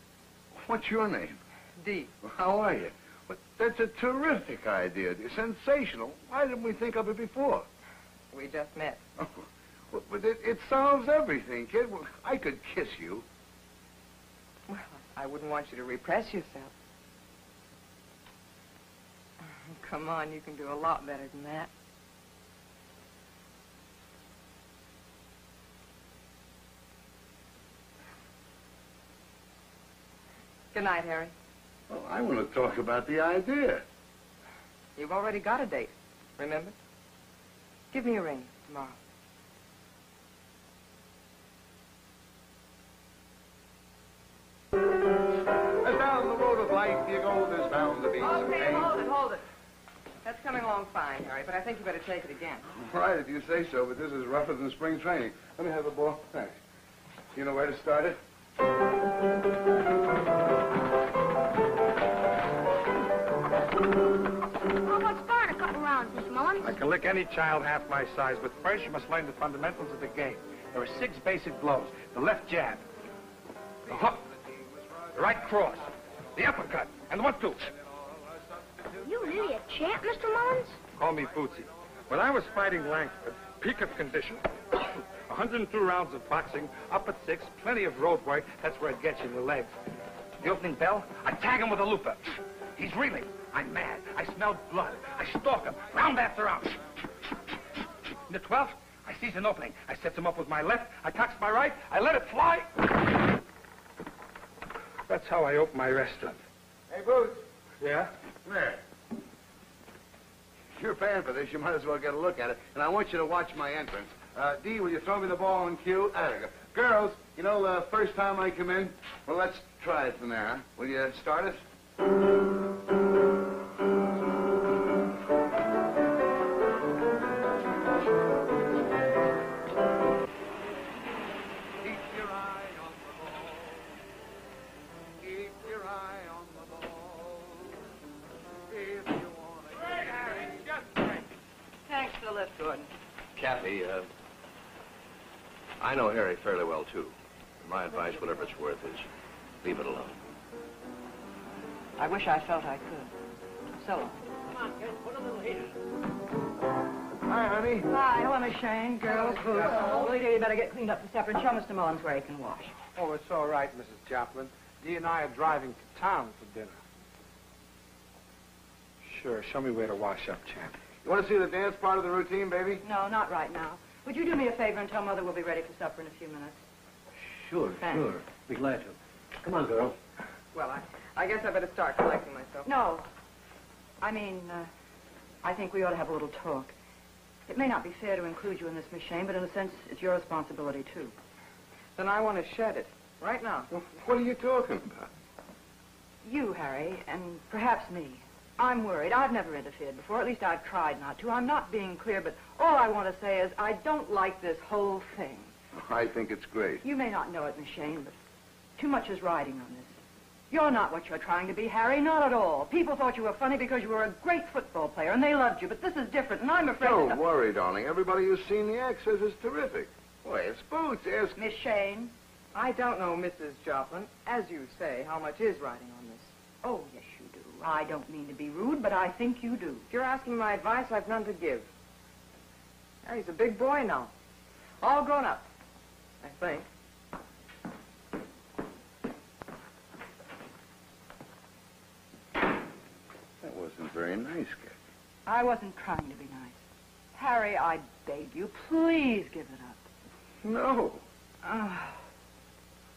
[SPEAKER 1] What's your name?
[SPEAKER 6] Dee.
[SPEAKER 1] Well, how are you? Well, that's a terrific idea. Sensational. Why didn't we think of it before?
[SPEAKER 6] We just met.
[SPEAKER 1] Oh, well, but it solves everything, kid. Well, I could kiss you.
[SPEAKER 6] Well, I wouldn't want you to repress yourself. Come on, you can do a lot better than that. Good night, Harry.
[SPEAKER 1] Well, I want to talk about the idea.
[SPEAKER 6] You've already got a date, remember? Give me a ring tomorrow.
[SPEAKER 1] Down the road of life. life you go, there's bound to be some
[SPEAKER 6] Okay,
[SPEAKER 1] pain.
[SPEAKER 6] hold it. That's coming along fine, Harry, but I think you better take it again.
[SPEAKER 1] Right, if you say so, but this is rougher than spring training. Let me have the ball. Thanks. You know where to start it?
[SPEAKER 8] How about starting a couple rounds, Mr. Mullins?
[SPEAKER 5] I can lick any child half my size, but first you must learn the fundamentals of the game. There are 6 basic blows. The left jab, the hook, the right cross, the uppercut, and the 1-2.
[SPEAKER 8] You really a champ, Mr. Mullins?
[SPEAKER 5] Call me Bootsy. When I was fighting Langford, peak of condition, 102 rounds of boxing, up at 6, plenty of road work, that's where it gets you in the legs. The opening bell, I tag him with a looper. He's reeling. I'm mad. I smell blood. I stalk him, round after round. In the 12th, I seize an opening. I set him up with my left, I cocks my right, I let it fly. That's how I open my restaurant.
[SPEAKER 1] Hey, Boots.
[SPEAKER 5] Yeah?
[SPEAKER 1] Come here. If you're paying for this, you might as well get a look at it. And I want you to watch my entrance. Dee, will you throw me the ball on cue? There you go. Girls, you know the first time I come in? Well, let's try it from there, huh? Will you start us?
[SPEAKER 6] Thanks for the lift, Gordon.
[SPEAKER 4] Kathy, I know Harry fairly well, too. My advice, whatever it's worth, is leave it alone.
[SPEAKER 9] I wish I felt I could. So long.
[SPEAKER 3] Come on, kids, put a little heat in.
[SPEAKER 1] Hi, honey.
[SPEAKER 9] Hi, hello, Miss Shane. Girls, Boots.
[SPEAKER 3] Hello.
[SPEAKER 9] Lady, you better get cleaned up for supper and show Mr. Mullins where he can wash.
[SPEAKER 5] Oh, it's all right, Mrs. Joplin. Dee and I are driving to town for dinner. Sure, show me where to wash up, champ.
[SPEAKER 1] You want to see the dance part of the routine, baby?
[SPEAKER 9] No, not right now. Would you do me a favor and tell Mother we'll be ready for supper in a few minutes?
[SPEAKER 3] Sure,
[SPEAKER 9] Thanks.
[SPEAKER 3] sure. Be glad to. Come on, girl.
[SPEAKER 6] Well, I guess I better start collecting myself.
[SPEAKER 9] No. I mean, I think we ought to have a little talk. It may not be fair to include you in this, Miss Shane, but in a sense, it's your responsibility, too.
[SPEAKER 6] Then I want to shed it. Right now.
[SPEAKER 1] Well, what are you talking about?
[SPEAKER 9] You, Harry, and perhaps me. I'm worried. I've never interfered before. At least I've tried not to. I'm not being clear, but all I want to say is I don't like this whole thing.
[SPEAKER 1] I think it's great.
[SPEAKER 9] You may not know it, Miss Shane, but too much is riding on this. You're not what you're trying to be, Harry, not at all. People thought you were funny because you were a great football player, and they loved you, but this is different, and I'm afraid
[SPEAKER 1] Don't worry, darling. Everybody who's seen the act says it's terrific. Why, it's Boots. Ask...
[SPEAKER 9] Miss Shane?
[SPEAKER 6] I don't know, Mrs. Joplin, as you say, how much is riding on this.
[SPEAKER 9] Oh, yes, you do. I don't mean to be rude, but I think you do.
[SPEAKER 6] If you're asking my advice, I've none to give. Harry's a big boy now. All grown up, I think.
[SPEAKER 1] That wasn't very nice, Kathy.
[SPEAKER 9] I wasn't trying to be nice. Harry, I beg you, please give it up.
[SPEAKER 1] No.
[SPEAKER 9] Oh,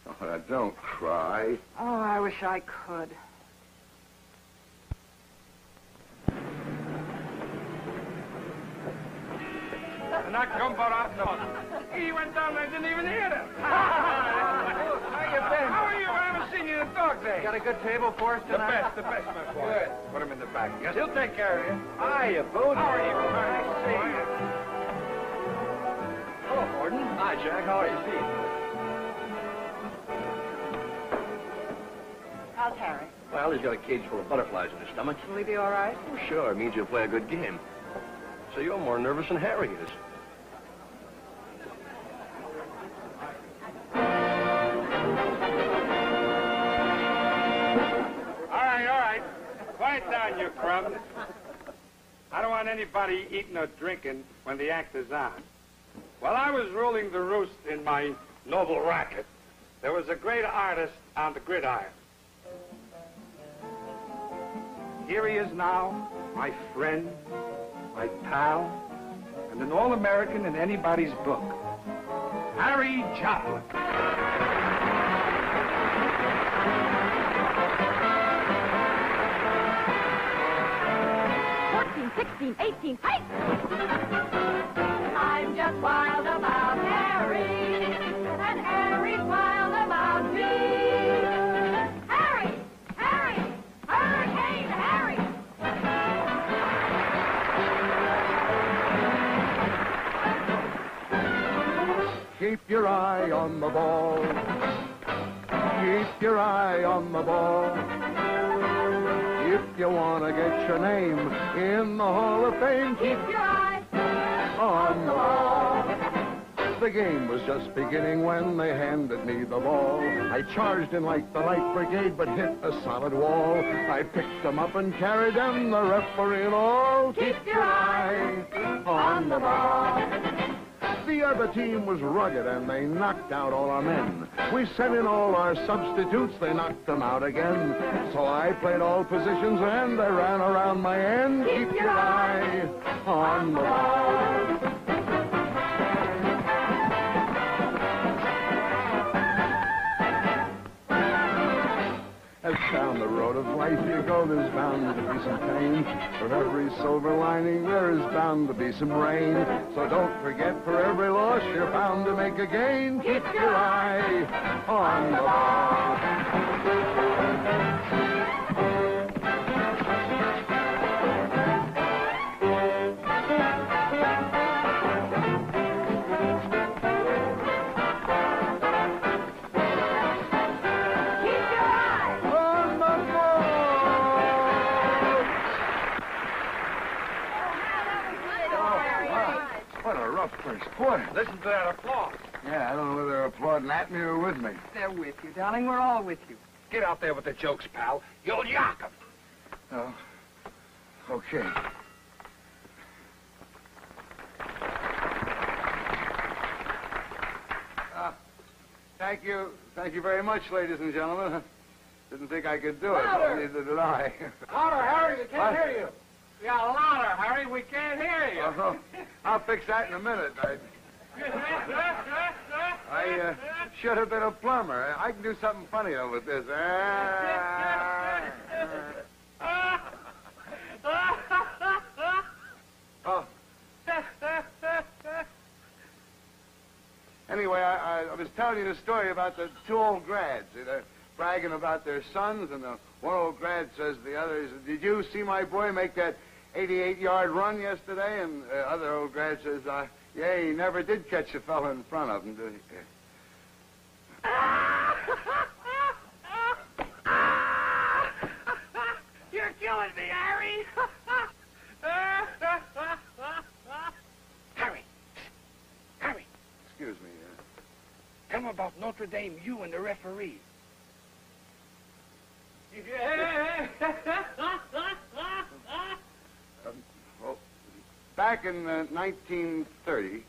[SPEAKER 1] Oh, now, don't cry.
[SPEAKER 9] I wish I could.
[SPEAKER 5] And I come but up north. He went down there, I didn't even hear them.
[SPEAKER 3] How you been?
[SPEAKER 5] How are you? I haven't seen you in a dog day.
[SPEAKER 3] Got a good table for us tonight?
[SPEAKER 5] The best, my boy.
[SPEAKER 3] Good.
[SPEAKER 5] Put him in the back. Yes, he'll take care of you.
[SPEAKER 3] Hiya, Boots.
[SPEAKER 5] How are you?
[SPEAKER 3] Nice to see you. Hello, Gordon. Hi, Jack. How are you, Steve?
[SPEAKER 9] How's Harry?
[SPEAKER 4] Well, he's got a cage full of butterflies in his stomach.
[SPEAKER 9] Will he be all right?
[SPEAKER 4] Oh, sure. It means you'll play a good game. So you're more nervous than Harry is.
[SPEAKER 5] All right. Quiet down, you crumb. I don't want anybody eating or drinking when the act is on. While I was ruling the roost in my noble racket, there was a great artist on the gridiron. Here he is now, my friend, my pal, and an All-American in anybody's book. Harry Joplin.
[SPEAKER 8] 16, 18, hey! I'm just wild about Harry, and Harry's wild about me. Harry! Harry!
[SPEAKER 14] on the ball. Keep your eye on the ball. If you want to get your name in the Hall of Fame, keep your eye on the ball. The game was just beginning when they handed me the ball. I charged in like the Light Brigade, but hit a solid wall. I picked them up and carried them, the referee and all. Keep your eye on the ball. The other team was rugged, and they knocked out all our men. We sent in all our substitutes, they knocked them out again. So I played all positions, and I ran around my end. Keep your eye on the ball. As down the road of life you go, there's bound to be some pain. For every silver lining, there is bound to be some rain. So don't forget, for every loss, you're bound to make a gain. Keep your eye on the ball. First quarter.
[SPEAKER 5] Listen to that applause.
[SPEAKER 14] Yeah, I don't know whether they're applauding at me or with me.
[SPEAKER 6] They're with you, darling. We're all with you.
[SPEAKER 5] Get out there with the jokes, pal. You'll yak 'em.
[SPEAKER 14] Oh, okay. Thank you. Thank you very much, ladies and gentlemen. Didn't think I could do it. Neither did I.
[SPEAKER 5] Louder, Harry. We can't hear you. Yeah, louder, Harry. We can't hear you.
[SPEAKER 14] I'll fix that in a minute. I should have been a plumber. I can do something funny though with this. Oh. Anyway, I was telling you the story about the two old grads. They're bragging about their sons, and the one old grad says to the other, he says, "Did you see my boy make that 88-yard run yesterday?" And the other old grad says, "Yeah, he never did catch the fella in front of him, did he?"
[SPEAKER 5] You're killing me, Harry. Harry.
[SPEAKER 14] Excuse me.
[SPEAKER 5] Tell him about Notre Dame, you and the referee.
[SPEAKER 14] Well, back in 1930,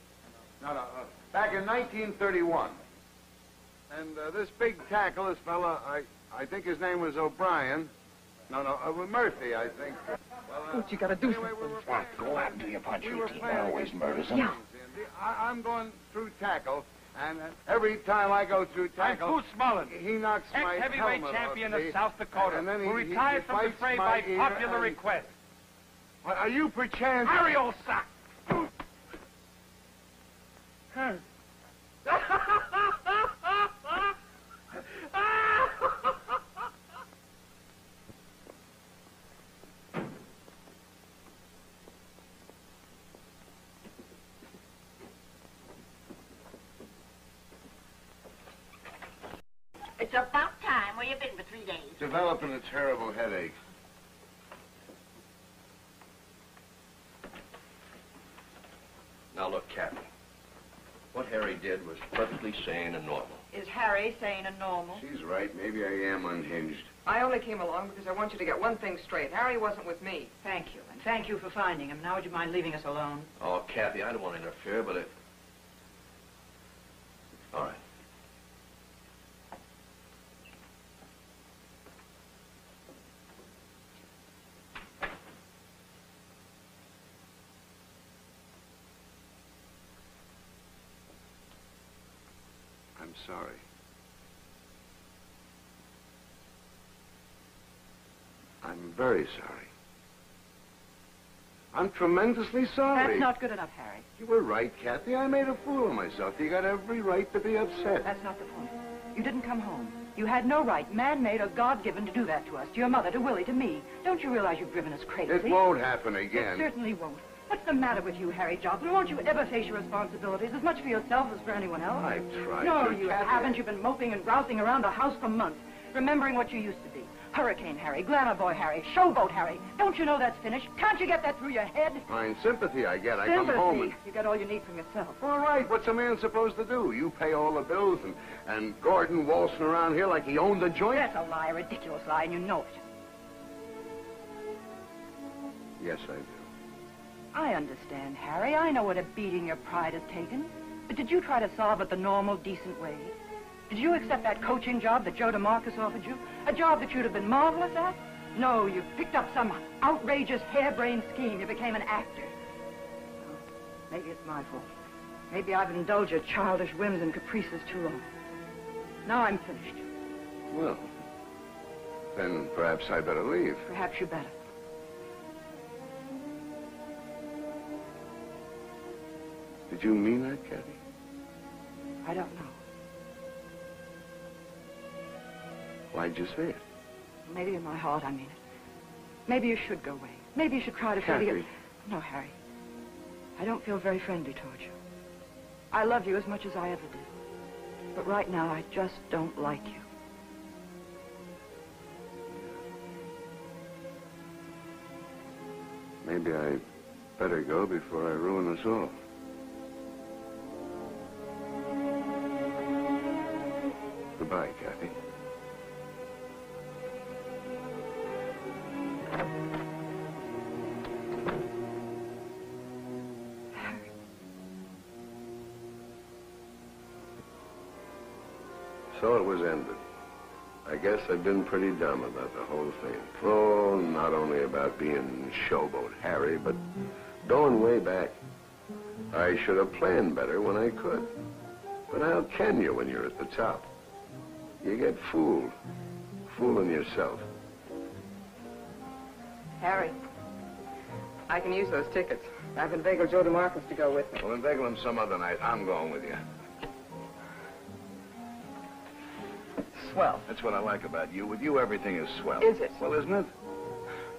[SPEAKER 14] back in 1931, and this big tackle, this fella, I think his name was O'Brien. Murphy, I think.
[SPEAKER 6] Well, you gotta do something.
[SPEAKER 5] What? Go out and do your punch. Your team always murders him.
[SPEAKER 6] Yeah.
[SPEAKER 14] I'm going through tackle, and every time I go through tackle,
[SPEAKER 5] I'm Boots Mullen,
[SPEAKER 14] he knocks my
[SPEAKER 5] ex-heavyweight
[SPEAKER 14] helmet
[SPEAKER 5] champion
[SPEAKER 14] off
[SPEAKER 5] of South Dakota,
[SPEAKER 14] and then
[SPEAKER 5] who retired from the fray by popular request.
[SPEAKER 14] What, are you perchance...
[SPEAKER 5] Harry, old sock!
[SPEAKER 15] It's about time. Where you been for 3 days?
[SPEAKER 1] Developing a terrible headache.
[SPEAKER 4] Now look, Captain. What Harry did was perfectly sane and normal.
[SPEAKER 9] Is Harry sane and normal?
[SPEAKER 1] She's right. Maybe I am unhinged.
[SPEAKER 6] I only came along because I want you to get one thing straight. Harry wasn't with me.
[SPEAKER 9] Thank you, and thank you for finding him. Now would you mind leaving us alone?
[SPEAKER 4] Oh, Kathy, I don't want to interfere, but it... All right.
[SPEAKER 1] I'm sorry. I'm very sorry. I'm tremendously sorry.
[SPEAKER 9] That's not good enough, Harry.
[SPEAKER 1] You were right, Kathy. I made a fool of myself. You got every right to be upset.
[SPEAKER 9] That's not the point. You didn't come home. You had no right, man-made or God-given, to do that to us, to your mother, to Willie, to me. Don't you realize you've driven us crazy?
[SPEAKER 1] It won't happen again.
[SPEAKER 9] It certainly won't. What's the matter with you, Harry Joplin? Won't you ever face your responsibilities as much for yourself as for anyone else?
[SPEAKER 1] I've tried
[SPEAKER 9] No,
[SPEAKER 1] to.
[SPEAKER 9] you haven't. You've been moping and grousing around the house for months, remembering what you used to be. Hurricane Harry, glamour boy Harry, showboat Harry. Don't you know that's finished? Can't you get that through your head?
[SPEAKER 1] Fine sympathy I get.
[SPEAKER 9] Sympathy.
[SPEAKER 1] I come home and...
[SPEAKER 9] You get all you need from yourself.
[SPEAKER 1] All right, what's a man supposed to do? You pay all the bills and Gordon waltzing around here like he owned the joint?
[SPEAKER 9] That's a lie, a ridiculous lie, and you know it.
[SPEAKER 1] Yes, I do.
[SPEAKER 9] I understand, Harry. I know what a beating your pride has taken. But did you try to solve it the normal, decent way? Did you accept that coaching job that Joe DeMarcus offered you? A job that you'd have been marvelous at? No, you picked up some outrageous, harebrained scheme. You became an actor. Oh, maybe it's my fault. Maybe I've indulged your childish whims and caprices too long. Now I'm finished.
[SPEAKER 1] Well, then perhaps I better leave.
[SPEAKER 9] Perhaps you better.
[SPEAKER 1] Did you mean that, Kathy?
[SPEAKER 9] I don't know.
[SPEAKER 1] Why'd you say it?
[SPEAKER 9] Maybe in my heart I mean it. Maybe you should go away. Maybe you should try to feel
[SPEAKER 1] Kathy.
[SPEAKER 9] No, Harry. I don't feel very friendly towards you. I love you as much as I ever did. But right now, I just don't like you.
[SPEAKER 1] Maybe I better go before I ruin us all. Goodbye, Kathy. So it was ended. I guess I've been pretty dumb about the whole thing. Oh, not only about being showboat Harry, but going way back. I should have planned better when I could. But how can you when you're at the top? You get fooled. Fooling yourself.
[SPEAKER 6] Harry, I can use those tickets. I've inveigled Joe DeMarcus to go with me.
[SPEAKER 1] Well, inveigle him some other night. I'm going with you.
[SPEAKER 6] Swell.
[SPEAKER 1] That's what I like about you. With you, everything is swell.
[SPEAKER 6] Is it?
[SPEAKER 1] Well, isn't it?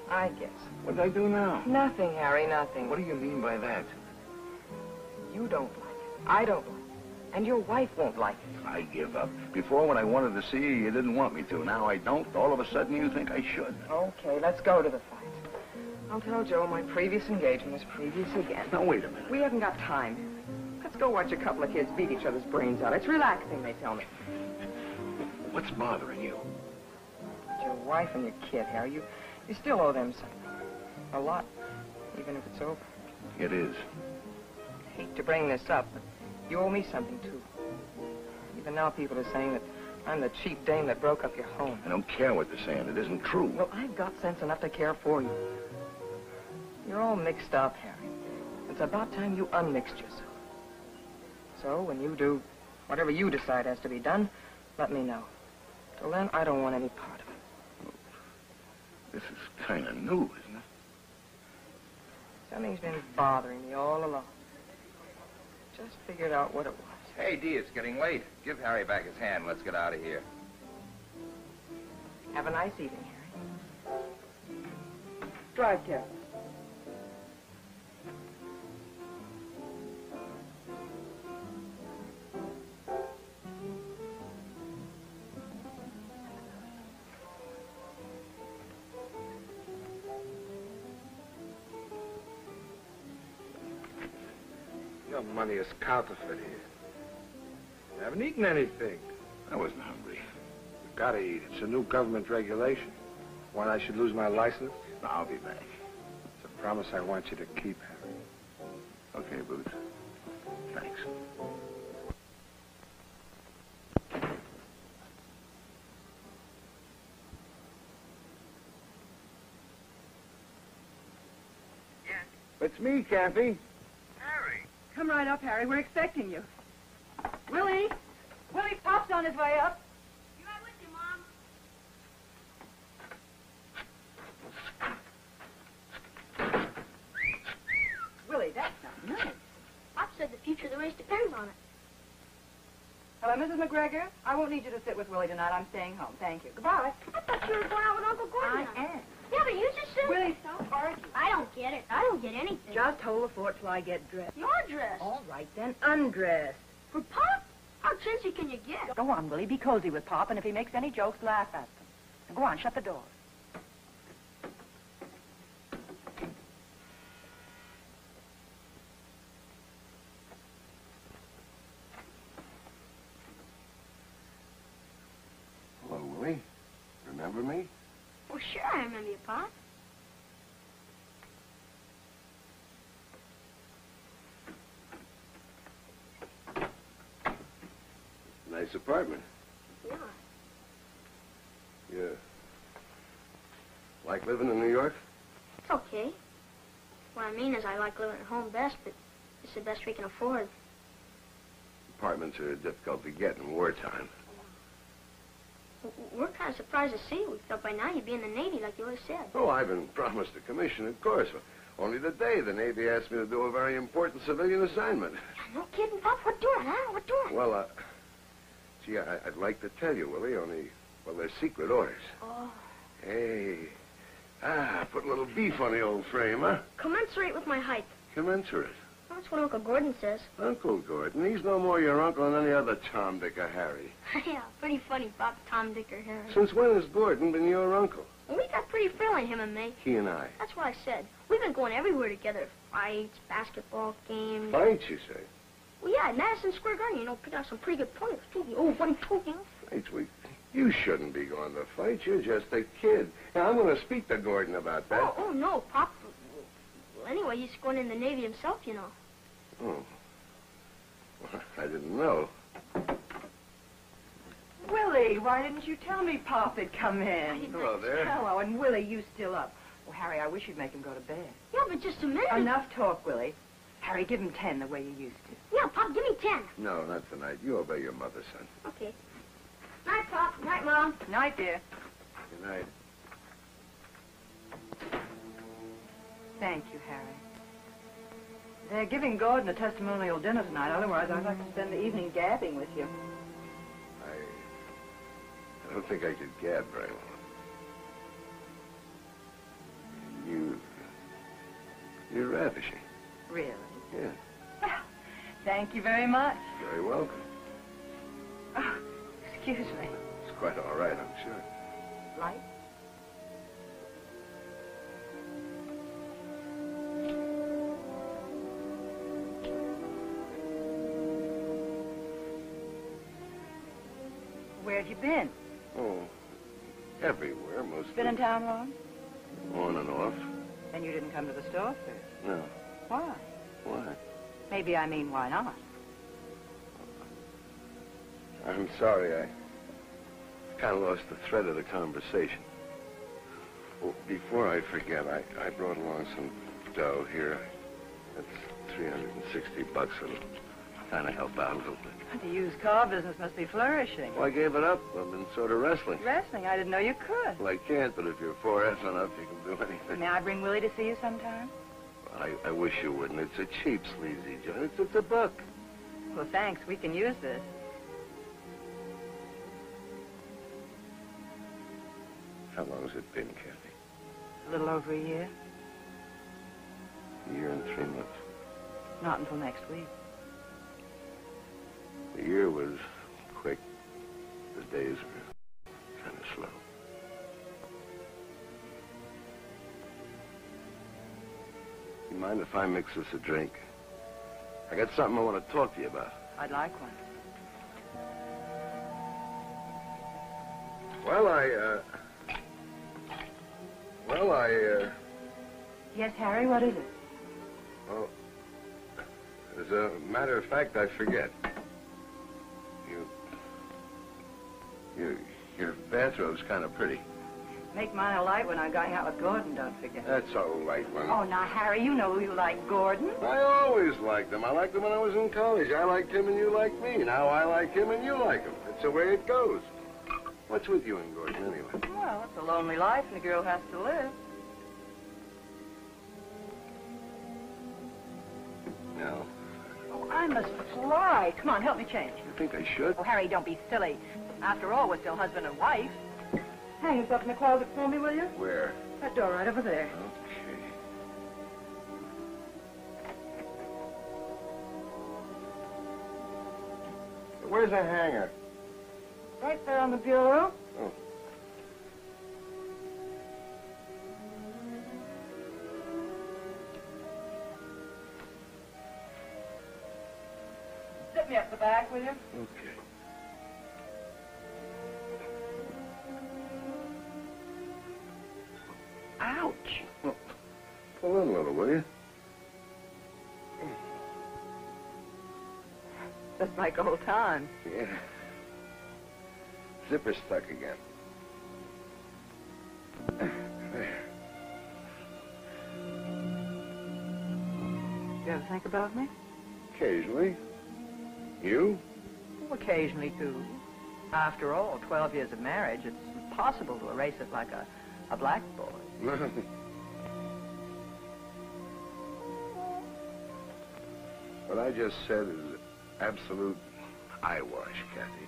[SPEAKER 6] I guess.
[SPEAKER 1] What did I do now?
[SPEAKER 6] Nothing, Harry, nothing.
[SPEAKER 1] What do you mean by that?
[SPEAKER 6] You don't like it. I don't like it. And your wife won't like it.
[SPEAKER 1] I give up. Before, when I wanted to see you, you didn't want me to. Now I don't. All of a sudden, you think I should.
[SPEAKER 6] Okay, let's go to the fight. I'll tell Joe my previous engagement is previous again.
[SPEAKER 1] Now, wait a minute.
[SPEAKER 6] We haven't got time. Let's go watch a couple of kids beat each other's brains out. It's relaxing, they tell me.
[SPEAKER 1] What's bothering you?
[SPEAKER 6] It's your wife and your kid, Harry. You still owe them something. A lot, even if it's over.
[SPEAKER 1] It is.
[SPEAKER 6] I hate to bring this up, but you owe me something, too. Even now people are saying that I'm the cheap dame that broke up your home.
[SPEAKER 1] I don't care what they're saying. It isn't true.
[SPEAKER 6] Well, I've got sense enough to care for you. You're all mixed up, Harry. It's about time you unmixed yourself. So, when you do whatever you decide has to be done, let me know. Till then, I don't want any part of it.
[SPEAKER 1] This is kind of new, isn't it?
[SPEAKER 6] Something's been bothering me all along. Just figured out what it was.
[SPEAKER 10] Hey, Dee, it's getting late. Give Harry back his hand. Let's get out of here.
[SPEAKER 6] Have a nice evening, Harry. Drive careful.
[SPEAKER 3] Your money is counterfeit here. You haven't eaten anything.
[SPEAKER 1] I wasn't hungry.
[SPEAKER 3] You've got to eat. It's a new government regulation. One, I should lose my license.
[SPEAKER 1] No, I'll be back.
[SPEAKER 3] It's a promise I want you to keep, Harry.
[SPEAKER 1] Okay, Boots. Thanks.
[SPEAKER 15] Yes?
[SPEAKER 1] It's me, Kathy.
[SPEAKER 15] Harry.
[SPEAKER 9] Come right up, Harry. We're expecting you. Willie! Willie, Pop's on his way up.
[SPEAKER 15] You right with you, Mom?
[SPEAKER 9] Willie, that's not nice.
[SPEAKER 8] Pop said the future of the race depends on it.
[SPEAKER 9] Hello, Mrs. McGregor. I won't need you to sit with Willie tonight. I'm staying home. Thank you. Goodbye.
[SPEAKER 8] I thought you were going out with Uncle Gordon.
[SPEAKER 9] I am.
[SPEAKER 8] Yeah, but you just said...
[SPEAKER 9] Willie, stop arguing.
[SPEAKER 8] I don't get it. I don't get anything.
[SPEAKER 9] Just hold the fort till I get dressed.
[SPEAKER 8] Your dress.
[SPEAKER 9] All right, then, undress.
[SPEAKER 8] For Pop? How chintzy can you get?
[SPEAKER 9] Go on, Willie. Be cozy with Pop, and if he makes any jokes, laugh at them. Now, go on, shut the door.
[SPEAKER 1] Hello, Willie. Remember me?
[SPEAKER 8] Well, sure I remember you, Pop.
[SPEAKER 1] Nice apartment.
[SPEAKER 8] Yeah.
[SPEAKER 1] Yeah. Like living in New York?
[SPEAKER 8] It's okay. What I mean is I like living at home best, but it's the best we can afford.
[SPEAKER 1] Apartments are difficult to get in wartime.
[SPEAKER 8] We're kind of surprised to see you. We thought by now you'd be in the Navy like you always said.
[SPEAKER 1] Oh, I've been promised a commission, of course. Only today the Navy asked me to do a very important civilian assignment.
[SPEAKER 8] No kidding, Pop. What doing, huh? What doing?
[SPEAKER 1] Well, gee, I'd like to tell you, Willie, only, well, they're secret orders.
[SPEAKER 8] Oh.
[SPEAKER 1] Hey. Put a little beef on the old frame, huh?
[SPEAKER 8] Commensurate with my height.
[SPEAKER 1] Commensurate.
[SPEAKER 8] That's what Uncle Gordon says.
[SPEAKER 1] Uncle Gordon? He's no more your uncle than any other Tom, Dick, or Harry.
[SPEAKER 8] Yeah, pretty funny, Pop, Tom, Dick, or Harry.
[SPEAKER 1] Since when has Gordon been your uncle?
[SPEAKER 8] Well, we got pretty friendly, him and me.
[SPEAKER 1] He and I.
[SPEAKER 8] That's what I said. We've been going everywhere together. Fights, basketball games.
[SPEAKER 1] Fights, you say?
[SPEAKER 8] Well, yeah, at Madison Square Garden, picked out some pretty good players. Oh, one, two,
[SPEAKER 1] Fights? You shouldn't be going to fight. You're just a kid. Now, I'm going to speak to Gordon about that.
[SPEAKER 8] Oh, no, Pop. Well, anyway, he's going in the Navy himself,
[SPEAKER 1] Oh. Well, I didn't know.
[SPEAKER 9] Willie, why didn't you tell me Pop had come in?
[SPEAKER 1] Hello there.
[SPEAKER 9] Hello, and Willie, you still up. Oh, Harry, I wish you'd make him go to bed.
[SPEAKER 8] Yeah, but just a minute.
[SPEAKER 9] Enough talk, Willie. Harry, give him 10 the way you used to.
[SPEAKER 8] Yeah, Pop, give me 10.
[SPEAKER 1] No, not tonight. You obey your mother, son.
[SPEAKER 8] Okay. Night, Pop. Night, Mom.
[SPEAKER 9] Night, dear.
[SPEAKER 1] Good night.
[SPEAKER 9] Thank you, Harry. They're giving Gordon a testimonial dinner tonight. Otherwise, I'd like to spend the evening gabbing with you.
[SPEAKER 1] I don't think I could gab very long. You're ravishing.
[SPEAKER 9] Really?
[SPEAKER 1] Yeah.
[SPEAKER 9] Well, thank you very much.
[SPEAKER 1] Very welcome.
[SPEAKER 9] Oh, excuse me.
[SPEAKER 1] It's quite all right, I'm sure.
[SPEAKER 9] Light? Where have you been?
[SPEAKER 1] Oh, everywhere, mostly.
[SPEAKER 9] Been in town long?
[SPEAKER 1] On and off.
[SPEAKER 9] Then you didn't come to the store first.
[SPEAKER 1] No.
[SPEAKER 9] Why?
[SPEAKER 1] Why?
[SPEAKER 9] Maybe I mean, why not?
[SPEAKER 1] I'm sorry, I kind of lost the thread of the conversation. Well, before I forget, I brought along some dough here. That's $360. It'll kind of help out a little bit.
[SPEAKER 9] The used car business must be flourishing.
[SPEAKER 1] Well, I gave it up. I've been sort of wrestling.
[SPEAKER 9] Wrestling? I didn't know you could.
[SPEAKER 1] Well, I can't, but if you're 4F enough, you can do anything.
[SPEAKER 9] May I bring Willie to see you sometime?
[SPEAKER 1] Well, I wish you wouldn't. It's a cheap, sleazy joint. It's a buck.
[SPEAKER 9] Well, thanks. We can use this.
[SPEAKER 1] How long's it been, Kathy?
[SPEAKER 9] A little over a year.
[SPEAKER 1] A year and 3 months.
[SPEAKER 9] Not until next week.
[SPEAKER 1] The year was quick. The days were kind of slow. You mind if I mix us a drink? I got something I want to talk to you about.
[SPEAKER 9] I'd like one. Yes, Harry, what is it?
[SPEAKER 1] Well, as a matter of fact, I forget. Your bathrobe's kind of pretty.
[SPEAKER 9] Make mine a light when I'm going out with Gordon, don't forget.
[SPEAKER 1] That's all right, one.
[SPEAKER 9] Oh, now, Harry, you know you like Gordon.
[SPEAKER 1] I always liked him. I liked him when I was in college. I liked him and you liked me. Now I like him and you like him. That's the way it goes. What's with you and Gordon, anyway?
[SPEAKER 9] Well, it's a lonely life and a girl has to live.
[SPEAKER 1] No.
[SPEAKER 9] Oh, I must fly. Come on, help me change.
[SPEAKER 1] You think I should?
[SPEAKER 9] Oh, Harry, don't be silly. After all, we're still husband and wife. Hang this up in the closet for me, will you?
[SPEAKER 1] Where?
[SPEAKER 9] That door right over there.
[SPEAKER 1] Okay. Where's the hanger?
[SPEAKER 9] Right there on the bureau.
[SPEAKER 1] Oh.
[SPEAKER 9] Zip me up the back, will you?
[SPEAKER 1] Okay.
[SPEAKER 9] Ouch.
[SPEAKER 1] Well, pull in a little, will you?
[SPEAKER 9] Just like old times.
[SPEAKER 1] Yeah. Zipper's stuck again. There.
[SPEAKER 9] You ever think about me?
[SPEAKER 1] Occasionally. You?
[SPEAKER 9] Well, occasionally, too. After all, 12 years of marriage, it's impossible to erase it like a black boy.
[SPEAKER 1] What I just said is absolute eyewash, Kathy.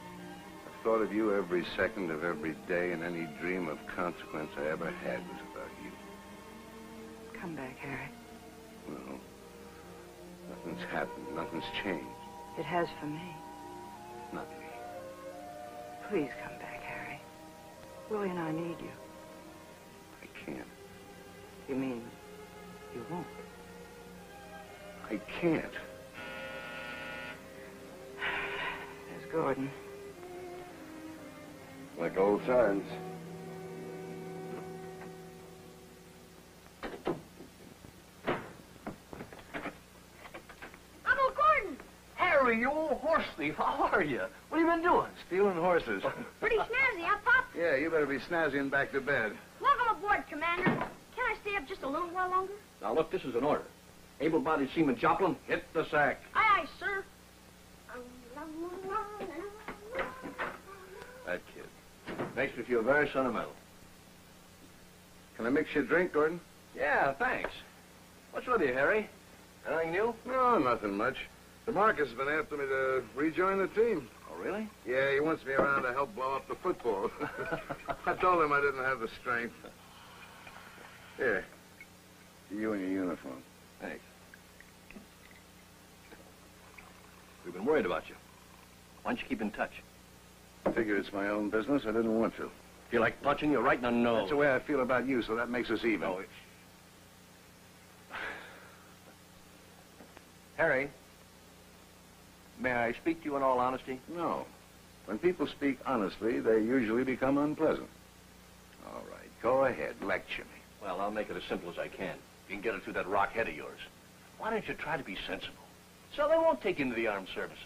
[SPEAKER 1] I've thought of you every second of every day, and any dream of consequence I ever had was about you.
[SPEAKER 9] Come back, Harry.
[SPEAKER 1] No. Nothing's happened. Nothing's changed.
[SPEAKER 9] It has for me.
[SPEAKER 1] Not me.
[SPEAKER 9] Please come back, Harry. Willie and I need you.
[SPEAKER 1] I can't.
[SPEAKER 9] You mean you won't?
[SPEAKER 1] I can't.
[SPEAKER 9] There's Gordon.
[SPEAKER 1] Like old times.
[SPEAKER 15] Uncle Gordon!
[SPEAKER 4] Harry, you old horse thief, how are you? What have you been doing?
[SPEAKER 1] Stealing horses.
[SPEAKER 15] Pretty snazzy, huh, Pop?
[SPEAKER 1] Yeah, you better be snazzying back to bed.
[SPEAKER 15] Welcome aboard, Commander. Can I stay up just a little while longer?
[SPEAKER 4] Now, look, this is an order. Able-bodied Seaman Joplin, hit the sack.
[SPEAKER 15] Aye, aye, sir.
[SPEAKER 1] That kid.
[SPEAKER 4] Makes me feel very sentimental.
[SPEAKER 1] Can I mix you a drink, Gordon?
[SPEAKER 4] Yeah, thanks. What's with you, Harry? Anything new?
[SPEAKER 1] No, nothing much. DeMarcus has been after me to rejoin the team.
[SPEAKER 4] Oh, really?
[SPEAKER 1] Yeah, he wants me around to help blow up the football. I told him I didn't have the strength. Here. You and your uniform.
[SPEAKER 4] Thanks. We've been worried about you. Why don't you keep in touch?
[SPEAKER 1] I figured it's my own business. I didn't want to.
[SPEAKER 4] Feel like punching you right in the nose.
[SPEAKER 1] That's the way I feel about you, so that makes us even.
[SPEAKER 4] No, Harry, may I speak to you in all honesty?
[SPEAKER 1] No. When people speak honestly, they usually become unpleasant. All right, go ahead. Lecture me.
[SPEAKER 4] Well, I'll make it as simple as I can. You can get it through that rock head of yours. Why don't you try to be sensible? So they won't take you into the armed services.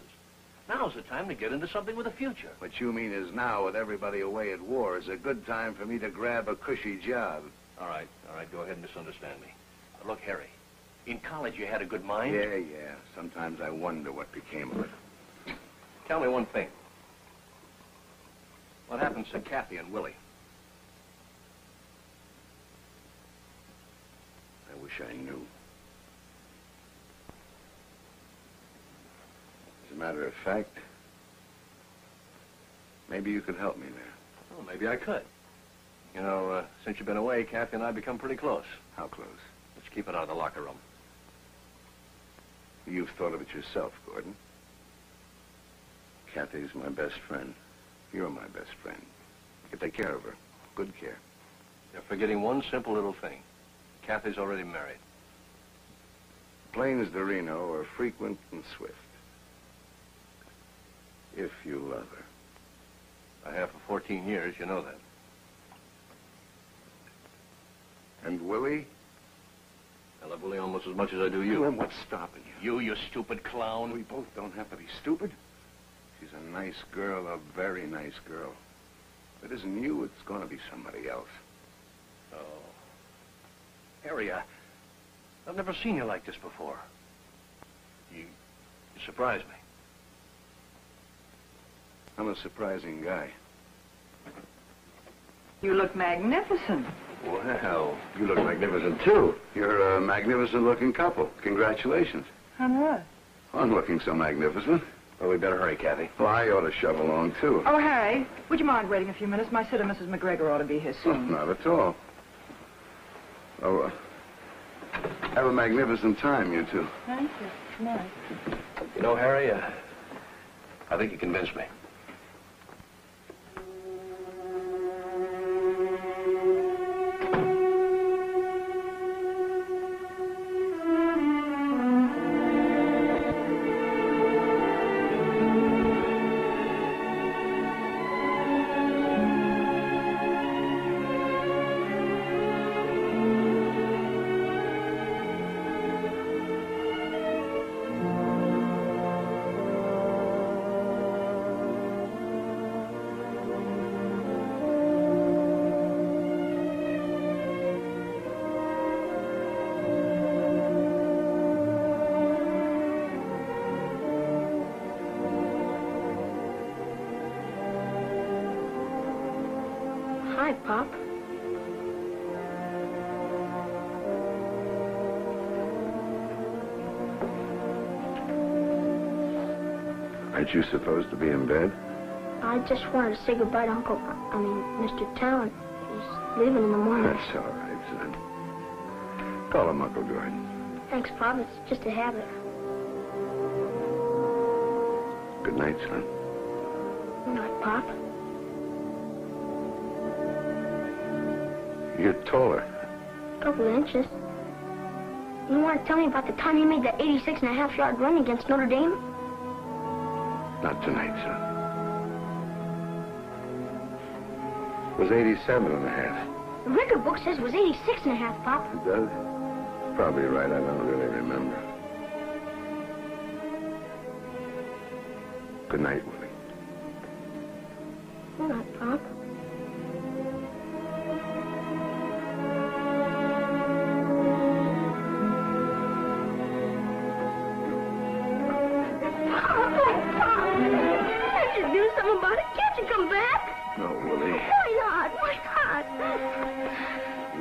[SPEAKER 4] Now's the time to get into something with a future.
[SPEAKER 1] What you mean is now, with everybody away at war, is a good time for me to grab a cushy job.
[SPEAKER 4] All right, go ahead and misunderstand me. Look, Harry, in college you had a good mind?
[SPEAKER 1] Yeah. Sometimes I wonder what became of it.
[SPEAKER 4] Tell me one thing. What happens to Kathy and Willie?
[SPEAKER 1] I wish I knew. As a matter of fact, maybe you could help me there.
[SPEAKER 4] Oh, maybe I could. You know, since you've been away, Kathy and I become pretty close.
[SPEAKER 1] How close?
[SPEAKER 4] Let's keep it out of the locker room.
[SPEAKER 1] You've thought of it yourself, Gordon. Kathy's my best friend. You're my best friend. You take care of her. Good care.
[SPEAKER 4] You're forgetting one simple little thing. Kathy's already married.
[SPEAKER 1] Planes to Reno are frequent and swift. If you love her.
[SPEAKER 4] I have for 14 years, you know that.
[SPEAKER 1] And Willie?
[SPEAKER 4] I love Willie almost as much as I do you.
[SPEAKER 1] Well, then what's stopping you?
[SPEAKER 4] You stupid clown.
[SPEAKER 1] We both don't have to be stupid. She's a nice girl, a very nice girl. If it isn't you, it's going to be somebody else.
[SPEAKER 4] Oh. Harry, I've never seen you like this before. You surprise me.
[SPEAKER 1] I'm a surprising guy.
[SPEAKER 9] You look magnificent.
[SPEAKER 1] Well, you look magnificent, too. You're a magnificent-looking couple. Congratulations.
[SPEAKER 9] On what?
[SPEAKER 1] On looking so magnificent.
[SPEAKER 4] Well, we better hurry, Kathy.
[SPEAKER 1] Well, I ought to shove along, too.
[SPEAKER 9] Oh, Harry, would you mind waiting a few minutes? My sitter, Mrs. McGregor, ought to be here soon.
[SPEAKER 1] Not at all. Oh, have a magnificent time, you two.
[SPEAKER 9] Thank you. Good night.
[SPEAKER 4] You know, Harry, I think you convinced me.
[SPEAKER 8] Hi, Pop.
[SPEAKER 1] Aren't you supposed to be in bed?
[SPEAKER 8] I just wanted to say goodbye to Mr. Talent. He's leaving in the morning.
[SPEAKER 1] That's all right, son. Call him Uncle Gordon.
[SPEAKER 8] Thanks, Pop. It's just a habit.
[SPEAKER 1] Good night, son.
[SPEAKER 8] Good night, Pop.
[SPEAKER 1] You're taller.
[SPEAKER 8] A couple of inches. You want to tell me about the time you made that 86.5-yard run against Notre Dame?
[SPEAKER 1] Not tonight, son. It was 87.5.
[SPEAKER 8] The record book says it was 86.5, Pop.
[SPEAKER 1] It does? Probably right. I don't really remember. Good night, Willie.
[SPEAKER 8] Good night, Pop. Can't you do something about it? Can't you come back?
[SPEAKER 1] No, Willie.
[SPEAKER 8] Why not? Why not?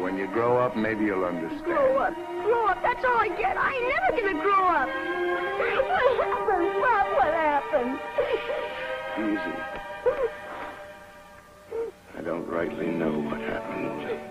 [SPEAKER 1] When you grow up, maybe you'll understand.
[SPEAKER 8] Grow up. Grow up. That's all I get. I ain't never gonna grow up. What happened, Pop? What happened?
[SPEAKER 1] Easy. I don't rightly know what happened.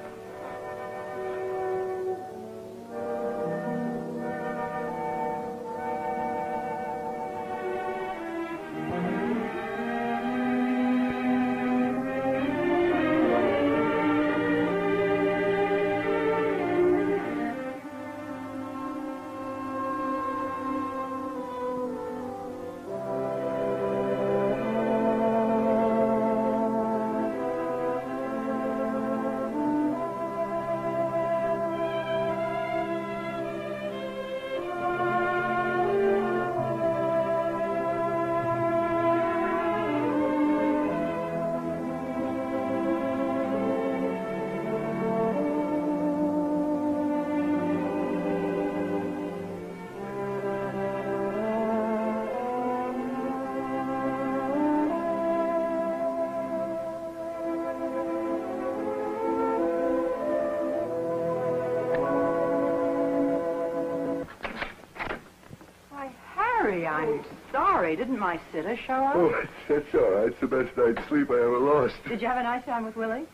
[SPEAKER 9] I'm sorry. Didn't my sitter show up?
[SPEAKER 1] Oh, that's all right. It's the best night's sleep I ever lost.
[SPEAKER 9] Did you have a nice time with Willie?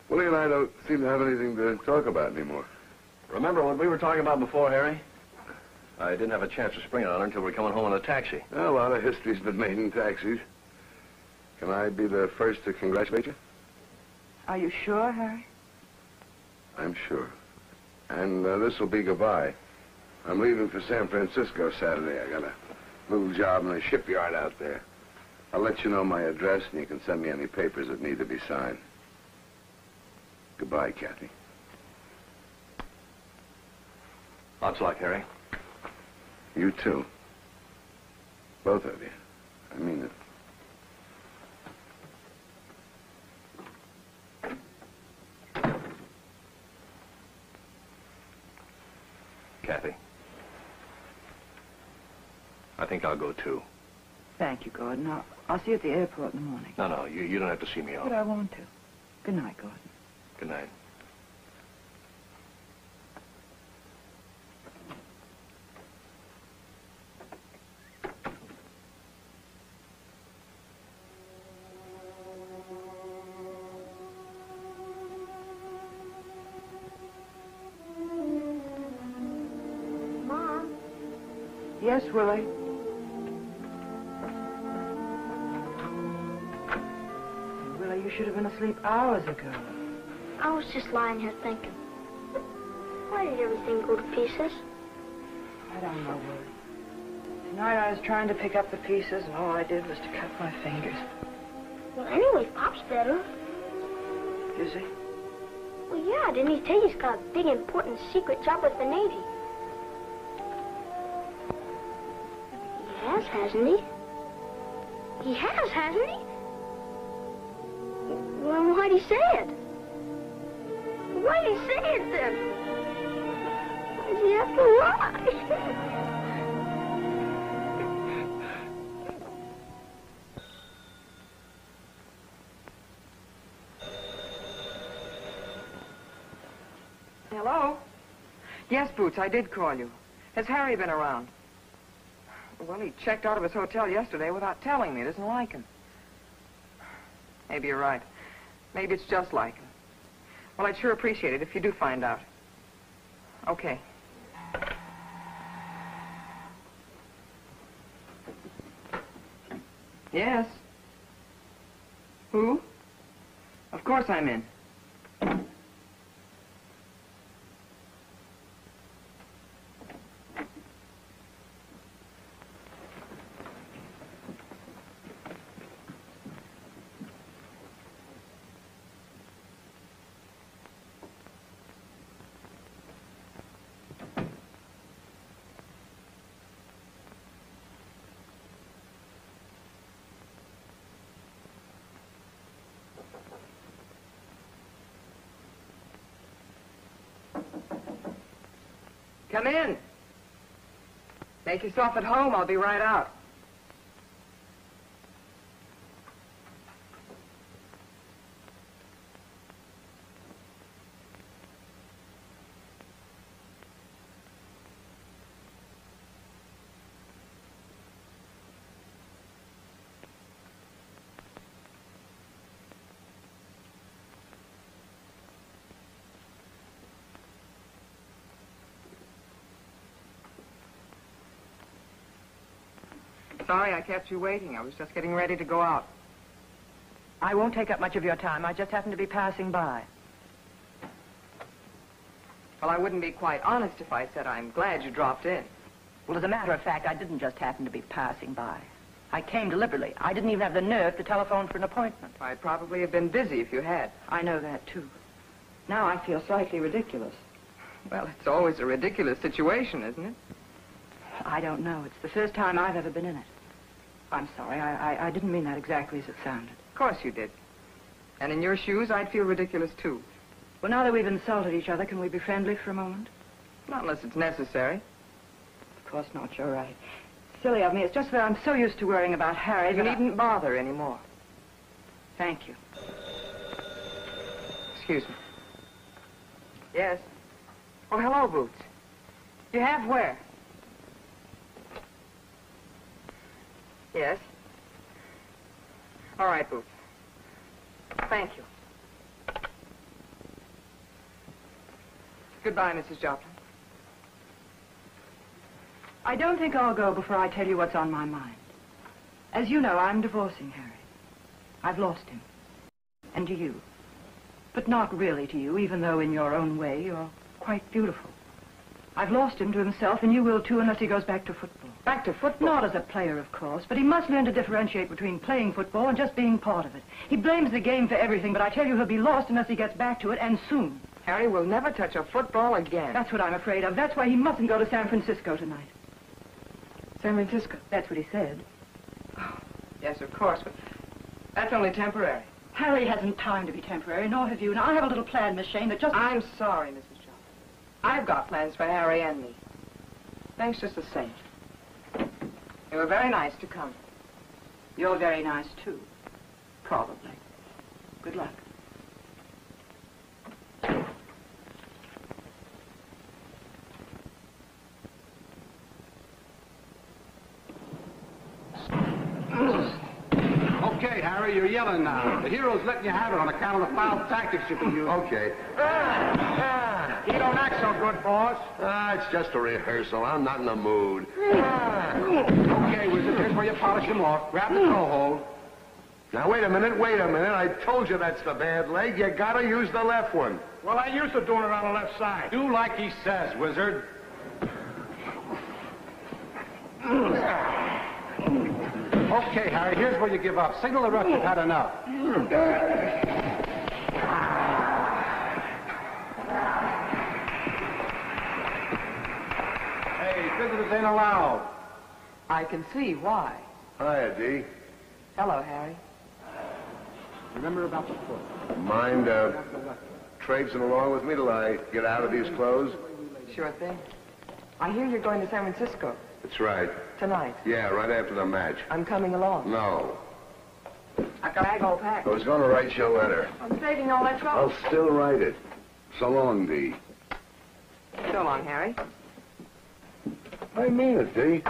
[SPEAKER 1] Willie and I don't seem to have anything to talk about anymore.
[SPEAKER 4] Remember what we were talking about before, Harry? I didn't have a chance to spring on her until we were coming home in a taxi.
[SPEAKER 1] A lot of history's been made in taxis. Can I be the first to congratulate you?
[SPEAKER 9] Are you sure, Harry?
[SPEAKER 1] I'm sure. And this will be goodbye. I'm leaving for San Francisco Saturday. I got a little job in a shipyard out there. I'll let you know my address, and you can send me any papers that need to be signed. Goodbye, Kathy.
[SPEAKER 4] Lots of luck, Harry.
[SPEAKER 1] You too. Both of you. I mean it.
[SPEAKER 4] Kathy. I think I'll go too.
[SPEAKER 9] Thank you, Gordon. I'll see you at the airport in the morning.
[SPEAKER 4] No, you don't have to see me off.
[SPEAKER 9] But I want to. Good night, Gordon.
[SPEAKER 4] Good night.
[SPEAKER 6] Yes, Willie? Willie, you should have been asleep hours ago.
[SPEAKER 8] I was just lying here thinking. Why did everything go to pieces?
[SPEAKER 6] I don't know, Willie. Tonight I was trying to pick up the pieces, and all I did was to cut my fingers.
[SPEAKER 8] Well, anyway, Pop's better.
[SPEAKER 6] Is he?
[SPEAKER 8] Well, yeah, didn't he tell you he's got a big, important secret job with the Navy? He has, hasn't he? He has, hasn't he? Well, why'd he say it? Why'd he say it, then? Why'd he have to lie?
[SPEAKER 6] Hello? Yes, Boots, I did call you. Has Harry been around? Well, he checked out of his hotel yesterday without telling me. He doesn't like him. Maybe you're right. Maybe it's just like him. Well, I'd sure appreciate it if you do find out. Okay. Yes? Who? Of course I'm in. Come in. Make yourself at home. I'll be right out. Sorry I kept you waiting. I was just getting ready to go out.
[SPEAKER 9] I won't take up much of your time. I just happened to be passing by.
[SPEAKER 6] Well, I wouldn't be quite honest if I said I'm glad you dropped in.
[SPEAKER 9] Well, as a matter of fact, I didn't just happen to be passing by. I came deliberately. I didn't even have the nerve to telephone for an appointment.
[SPEAKER 6] I'd probably have been busy if you had.
[SPEAKER 9] I know that, too. Now I feel slightly ridiculous.
[SPEAKER 6] Well, it's always a ridiculous situation, isn't it?
[SPEAKER 9] I don't know. It's the first time I've ever been in it. I'm sorry. I didn't mean that exactly as it sounded.
[SPEAKER 6] Of course you did. And in your shoes, I'd feel ridiculous, too.
[SPEAKER 9] Well, now that we've insulted each other, can we be friendly for a moment?
[SPEAKER 6] Not unless it's necessary.
[SPEAKER 9] Of course not. You're right. Silly of me. It's just that I'm so used to worrying about Harry
[SPEAKER 6] You
[SPEAKER 9] that
[SPEAKER 6] needn't bother anymore.
[SPEAKER 9] Thank you.
[SPEAKER 6] Excuse me. Yes? Oh, hello, Boots. You have where? Yes? All right, Boots. Thank you. Goodbye, Mrs. Joplin.
[SPEAKER 9] I don't think I'll go before I tell you what's on my mind. As you know, I'm divorcing Harry. I've lost him. And to you. But not really to you, even though in your own way you're quite beautiful. I've lost him to himself, and you will too, unless he goes back to football.
[SPEAKER 6] Back to football?
[SPEAKER 9] Not as a player, of course, but he must learn to differentiate between playing football and just being part of it. He blames the game for everything, but I tell you he'll be lost unless he gets back to it, and soon.
[SPEAKER 6] Harry will never touch a football again.
[SPEAKER 9] That's what I'm afraid of. That's why he mustn't go to San Francisco tonight.
[SPEAKER 6] San Francisco?
[SPEAKER 9] That's what he said.
[SPEAKER 6] Oh, yes, of course, but that's only temporary.
[SPEAKER 9] Harry hasn't time to be temporary, nor have you. Now, I have a little plan, Miss Shane, that just...
[SPEAKER 6] I'm sorry, Mrs. Joplin. I've got plans for Harry and me. Thanks just the same. You were very nice to come.
[SPEAKER 9] You're very nice, too. Probably. Good luck.
[SPEAKER 16] Okay, Harry, you're yelling now. The hero's letting you have it on account of the foul tactics you've been using.
[SPEAKER 1] Okay.
[SPEAKER 16] He don't act so good, boss.
[SPEAKER 1] It's just a rehearsal. I'm not in the mood.
[SPEAKER 16] Okay, Wizard, here's where you polish him off. Grab the throw hold.
[SPEAKER 1] Now, wait a minute. I told you that's the bad leg. You gotta use the left one.
[SPEAKER 16] Well, I used to doing it on the left side. Do like he says, Wizard. Okay, Harry, here's where you give up. Signal the ref you've had enough. Hey, visitors ain't allowed.
[SPEAKER 6] I can see why.
[SPEAKER 1] Hiya, Dee.
[SPEAKER 6] Hello, Harry.
[SPEAKER 16] Remember about the foot.
[SPEAKER 1] Mind traipsing along with me till I get out of these clothes?
[SPEAKER 6] Sure thing. I hear you're going to San Francisco.
[SPEAKER 1] That's right.
[SPEAKER 6] Tonight.
[SPEAKER 1] Yeah, right after the match.
[SPEAKER 6] I'm coming along.
[SPEAKER 1] No.
[SPEAKER 6] I got bag all packed.
[SPEAKER 1] I was going to write you a letter.
[SPEAKER 6] I'm saving all that trouble.
[SPEAKER 1] I'll still write it. So long, Dee.
[SPEAKER 6] So long, Harry.
[SPEAKER 1] I mean it, Dee.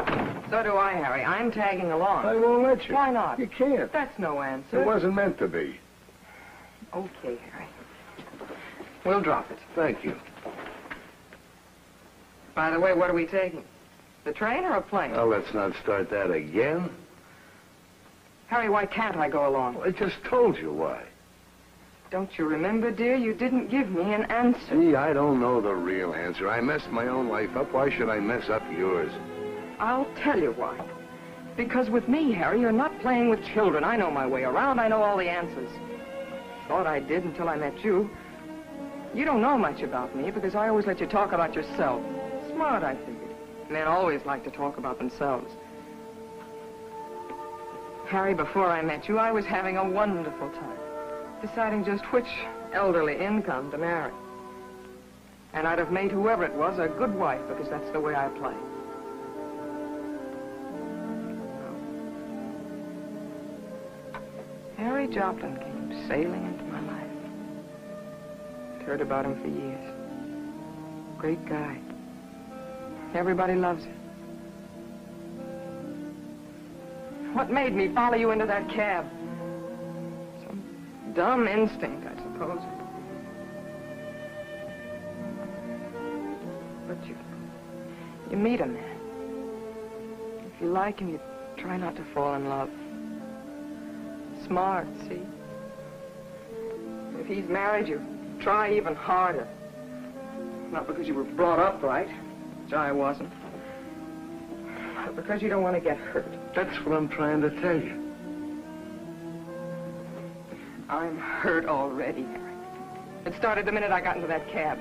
[SPEAKER 6] So do I, Harry. I'm tagging along.
[SPEAKER 1] I won't let you.
[SPEAKER 6] Why not?
[SPEAKER 1] You can't.
[SPEAKER 6] That's no answer.
[SPEAKER 1] It wasn't meant to be.
[SPEAKER 6] Okay, Harry. We'll drop it.
[SPEAKER 1] Thank you.
[SPEAKER 6] By the way, what are we taking? The train or a plane?
[SPEAKER 1] Well, let's not start that again.
[SPEAKER 6] Harry, why can't I go along?
[SPEAKER 1] Well, I just told you why.
[SPEAKER 6] Don't you remember, dear? You didn't give me an answer.
[SPEAKER 1] See, I don't know the real answer. I messed my own life up. Why should I mess up yours?
[SPEAKER 6] I'll tell you why. Because with me, Harry, you're not playing with children. I know my way around. I know all the answers. Thought I did until I met you. You don't know much about me because I always let you talk about yourself. Smart, I figured. Men always like to talk about themselves. Harry, before I met you, I was having a wonderful time, deciding just which elderly income to marry. And I'd have made whoever it was a good wife because that's the way I play. Harry Joplin came sailing into my life. I'd heard about him for years. Great guy. Everybody loves him. What made me follow you into that cab? Some dumb instinct, I suppose. But you meet a man. If you like him, you try not to fall in love. Smart, see? If he's married, you try even harder. Not because you were brought up right, which I wasn't, but because you don't want to get hurt.
[SPEAKER 1] That's what I'm trying to tell you.
[SPEAKER 6] I'm hurt already, Harry. It started the minute I got into that cab.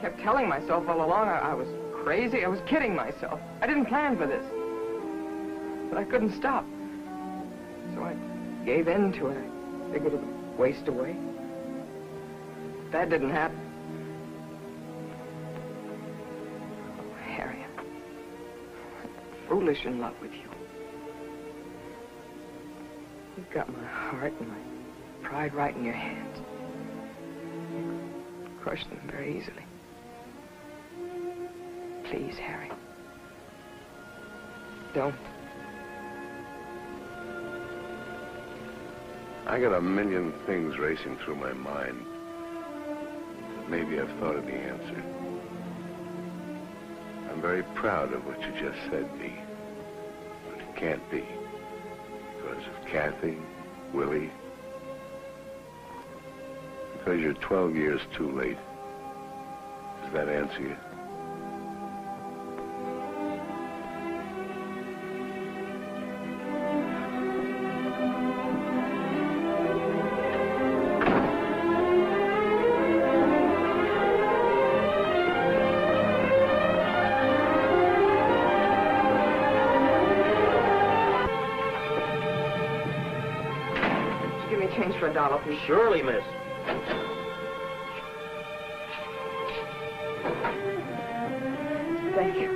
[SPEAKER 6] Kept telling myself all along I was crazy. I was kidding myself. I didn't plan for this. But I couldn't stop. So I gave in to it. I figured it would waste away. That didn't happen. Oh, Harry, I'm foolish in love with you. You've got my heart and my pride right in your hands. You crush them very easily. Please, Harry. Don't.
[SPEAKER 1] I got a million things racing through my mind. Maybe I've thought of the answer. I'm very proud of what you just said, Dee. But it can't be. Because of Kathy, Willie. Because you're 12 years too late. Does that answer you?
[SPEAKER 6] Change for $1, please.
[SPEAKER 4] Surely, miss.
[SPEAKER 6] Thank you.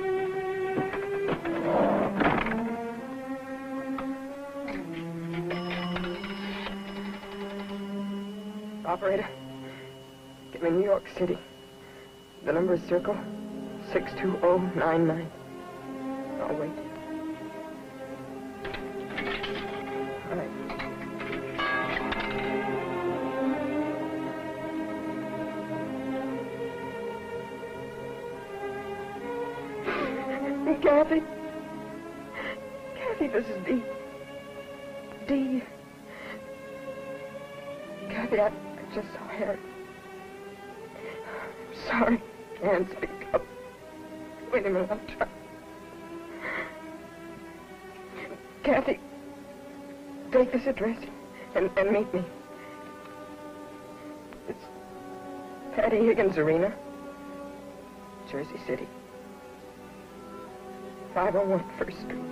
[SPEAKER 6] Operator, give me New York City. The number is circle 62099. I'll wait. All right. Kathy. Kathy, this is Dee. Dee. Kathy, I just saw Harry. I'm sorry. I can't speak up. Wait a minute, I'm trying. Kathy, take this address and meet me. It's Patty Higgins Arena, Jersey City. 501 First Street.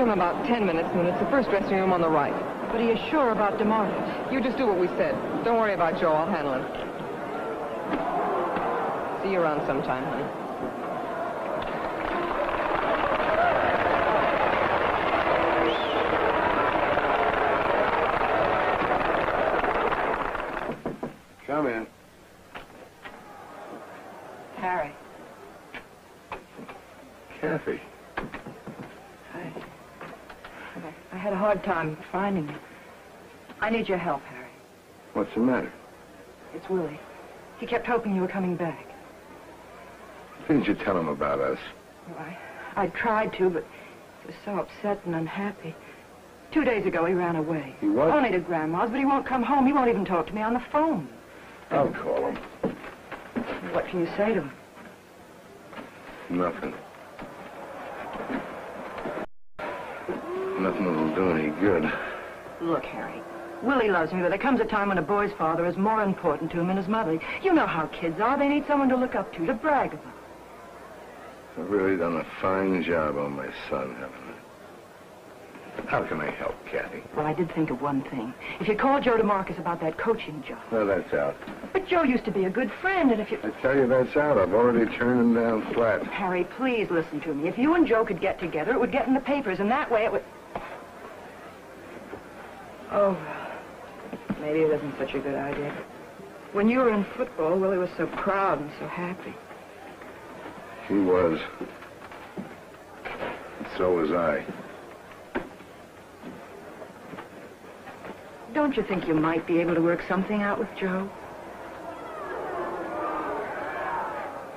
[SPEAKER 6] About 10 minutes, and it's the first dressing room on the right.
[SPEAKER 9] But he is sure about DeMarcus.
[SPEAKER 6] You just do what we said. Don't worry about Joe. I'll handle him. See you around sometime, honey.
[SPEAKER 1] Come in.
[SPEAKER 9] Harry.
[SPEAKER 1] Kathy.
[SPEAKER 9] I had a hard time finding you. I need your help, Harry.
[SPEAKER 1] What's the matter?
[SPEAKER 9] It's Willie. He kept hoping you were coming back.
[SPEAKER 1] Didn't you tell him about us?
[SPEAKER 9] Oh, I tried to, but he was so upset and unhappy. 2 days ago, he ran away.
[SPEAKER 1] He what?
[SPEAKER 9] Only to Grandma's, but he won't come home. He won't even talk to me on the phone.
[SPEAKER 1] I'll call him.
[SPEAKER 9] What can you say to him?
[SPEAKER 1] Nothing. Nothing that'll do any good.
[SPEAKER 9] Look, Harry, Willie loves me, but there comes a time when a boy's father is more important to him than his mother. You know how kids are. They need someone to look up to brag about.
[SPEAKER 1] I've really done a fine job on my son, haven't I? How can I help, Kathy?
[SPEAKER 9] Well, I did think of one thing. If you call Joe DeMarcus about that coaching job.
[SPEAKER 1] Well, that's out.
[SPEAKER 9] But Joe used to be a good friend, and if you...
[SPEAKER 1] I tell you, that's out. I've already turned him down flat.
[SPEAKER 9] Harry, please listen to me. If you and Joe could get together, it would get in the papers, and that way it would... Oh, maybe it isn't such a good idea. When you were in football, Willie was so proud and so happy.
[SPEAKER 1] He was. So was I.
[SPEAKER 9] Don't you think you might be able to work something out with Joe?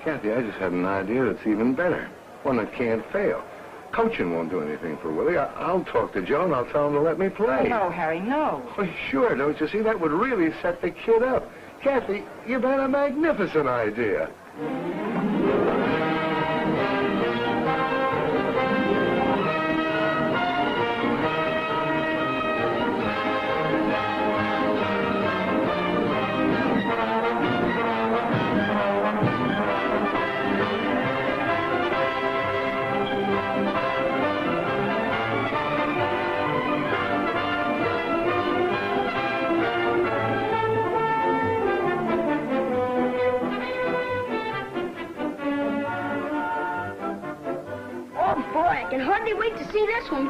[SPEAKER 1] Kathy, I just had an idea that's even better. One that can't fail. Coaching won't do anything for Willie. I'll talk to Joe and I'll tell him to let me play.
[SPEAKER 9] Oh, no, Harry, no.
[SPEAKER 1] Well, sure, don't you see? That would really set the kid up. Kathy, you've had a magnificent idea.
[SPEAKER 8] I can hardly wait to see this one.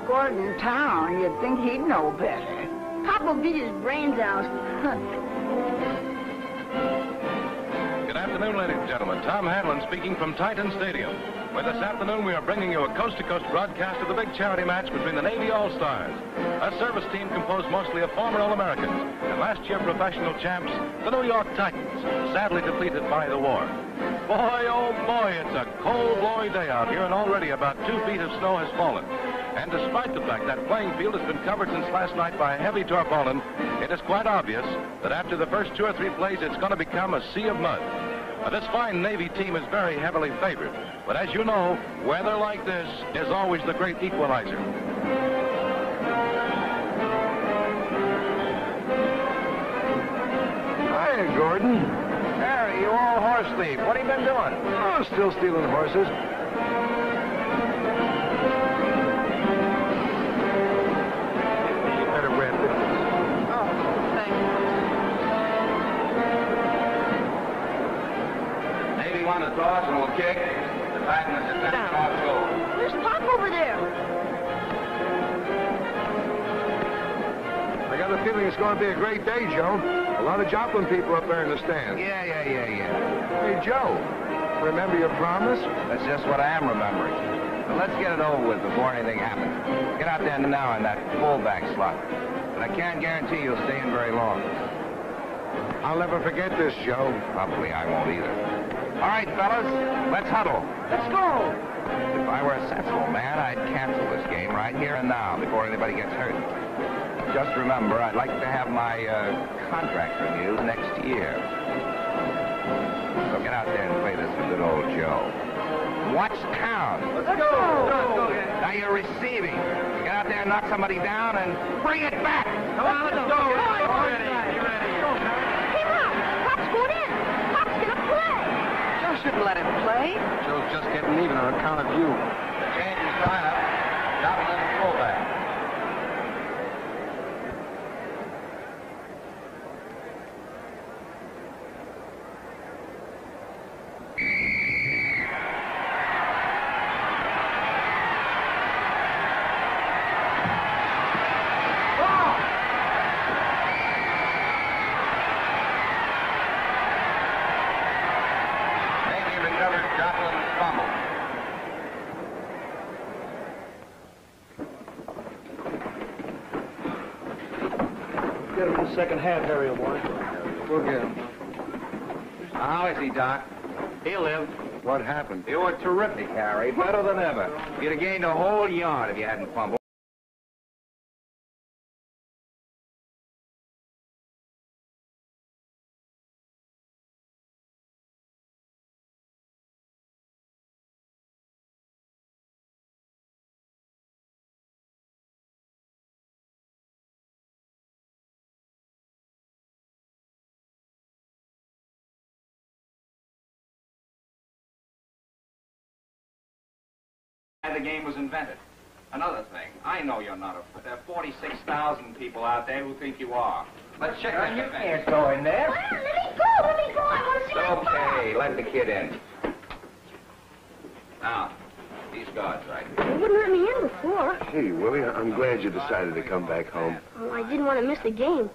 [SPEAKER 7] Gordon Town, you'd think he'd know better.
[SPEAKER 8] Pop will beat his brains out.
[SPEAKER 17] Good afternoon, ladies and gentlemen. Tom Hanlon speaking from Titan Stadium, where this afternoon we are bringing you a coast-to-coast broadcast of the big charity match between the Navy All-Stars, a service team composed mostly of former All-Americans, and last year professional champs, the New York Titans, sadly depleted by the war. Boy, oh boy, it's a cold, blowy day out here, and already about 2 feet of snow has fallen. And despite the fact that playing field has been covered since last night by a heavy tarpaulin, it is quite obvious that after the first 2 or 3 plays, it's going to become a sea of mud. This fine Navy team is very heavily favored, but as you know, weather like this is always the great equalizer.
[SPEAKER 1] Hiya, Gordon.
[SPEAKER 10] Harry, you old horse thief. What have you been doing?
[SPEAKER 1] Oh, still stealing horses. You better wear this.
[SPEAKER 6] Oh, thank you.
[SPEAKER 10] Navy won the toss and will kick. The Titans is down off goal.
[SPEAKER 8] There's Pop over there.
[SPEAKER 1] I got a feeling it's going to be a great day, Joe. A lot of Joplin people up there in the stands.
[SPEAKER 10] Yeah.
[SPEAKER 1] Hey, Joe, remember your promise?
[SPEAKER 10] That's just what I am remembering. But let's get it over with before anything happens. Get out there now in that fullback slot. But I can't guarantee you'll stay in very long.
[SPEAKER 1] I'll never forget this, Joe.
[SPEAKER 10] Probably I won't either. All right, fellas, let's huddle.
[SPEAKER 6] Let's go.
[SPEAKER 10] If I were a sensible man, I'd cancel this game right here and now before anybody gets hurt. Just remember, I'd like to have my contract renewed next year. So get out there and play this for good old Joe. Watch town.
[SPEAKER 6] Let's go.
[SPEAKER 10] Now you're receiving. Get out there and knock somebody down and bring it back.
[SPEAKER 6] Come on, let's go.
[SPEAKER 8] Hey, Pop! Pop's going in. Pop's going to play.
[SPEAKER 6] Joe shouldn't let him play.
[SPEAKER 1] Joe's just getting even on account of you.
[SPEAKER 10] Change his lineup. Joplin in fullback.
[SPEAKER 3] Get him in the second half, Harry, boy.
[SPEAKER 1] We'll get him.
[SPEAKER 10] How is he, Doc? He'll live.
[SPEAKER 1] What happened?
[SPEAKER 10] You were terrific, Harry. Better than ever. You'd have gained a whole yard if you hadn't fumbled. The game was invented. Another thing, I know you're not a... There are 46,000 people out there who think you are. Let's check that. You can't go in there.
[SPEAKER 8] Well, let me go. I want to see that ball.
[SPEAKER 10] Okay, let the kid in. Now, these guards right here.
[SPEAKER 8] They wouldn't let me in before.
[SPEAKER 1] Hey, Willie, I'm glad you decided to come back home.
[SPEAKER 8] Oh, I didn't want to miss the game.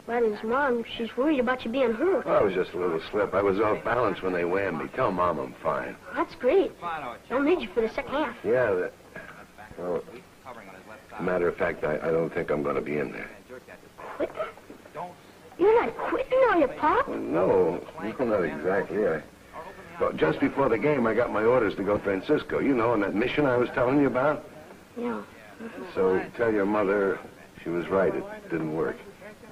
[SPEAKER 8] That is, Mom, she's worried about you being hurt.
[SPEAKER 1] Well, it was just a little slip. I was off balance when they whammed me. Tell Mom I'm fine.
[SPEAKER 8] That's great. They'll need you for the second half.
[SPEAKER 1] Yeah, well, matter of fact, I don't think I'm going to be in there.
[SPEAKER 8] Quitting? You're not quitting, are you, Pop?
[SPEAKER 1] Well, no, not exactly. Well, just before the game, I got my orders to go to Francisco. You know, on that mission I was telling you about.
[SPEAKER 8] Yeah.
[SPEAKER 1] So tell your mother She was right. It didn't work.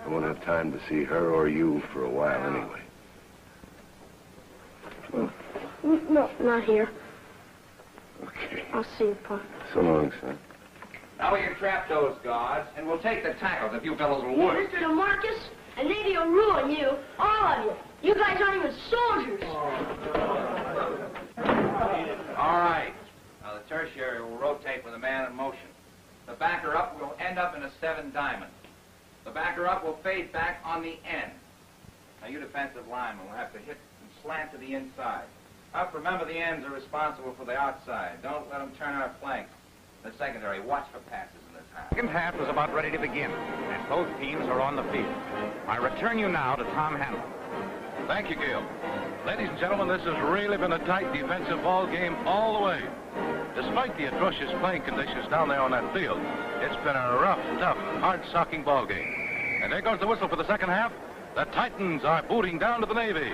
[SPEAKER 1] I won't have time to see her or you for a while anyway.
[SPEAKER 8] No, not here.
[SPEAKER 1] Okay.
[SPEAKER 8] I'll see you, Pa.
[SPEAKER 1] So long, son.
[SPEAKER 10] Now we can trap those guards, and we'll take the tackles if you fellows will work.
[SPEAKER 8] Mr. DeMarcus, a Navy will ruin you. All of you. You guys aren't even soldiers.
[SPEAKER 10] All right. Now the tertiary will rotate with a man in motion. The backer up will end up in a 7 diamond. The backer up will fade back on the end. Now you defensive linemen will have to hit and slant to the inside. Up, remember the ends are responsible for the outside. Don't let them turn our flanks. The secondary, watch for passes in this half.
[SPEAKER 18] Second half is about ready to begin, and both teams are on the field. I return you now to Tom Hanlon.
[SPEAKER 17] Thank you, Gil. Ladies and gentlemen, this has really been a tight defensive ball game all the way. Despite the atrocious playing conditions down there on that field, it's been a rough, tough, hard-socking ball game. And there goes the whistle for the second half. The Titans are booting down to the Navy.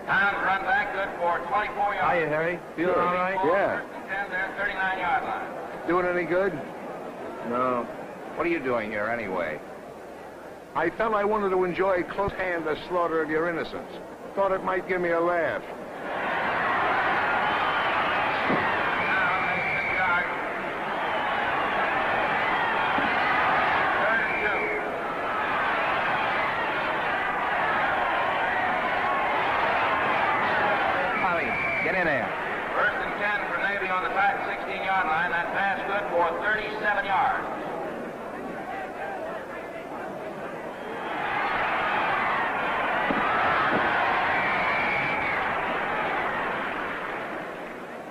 [SPEAKER 10] Time's run back good for 24 yards.
[SPEAKER 1] Hiya, Harry. Feeling all right? Yeah.
[SPEAKER 10] 10 there, 39-yard line.
[SPEAKER 1] Doing any good?
[SPEAKER 10] No. What are you doing here anyway?
[SPEAKER 1] I felt I wanted to enjoy close hand the slaughter of your innocents. Thought it might give me a laugh.
[SPEAKER 10] Get in there. First and 10 for Navy on the back 16-yard line. That pass good for 37 yards.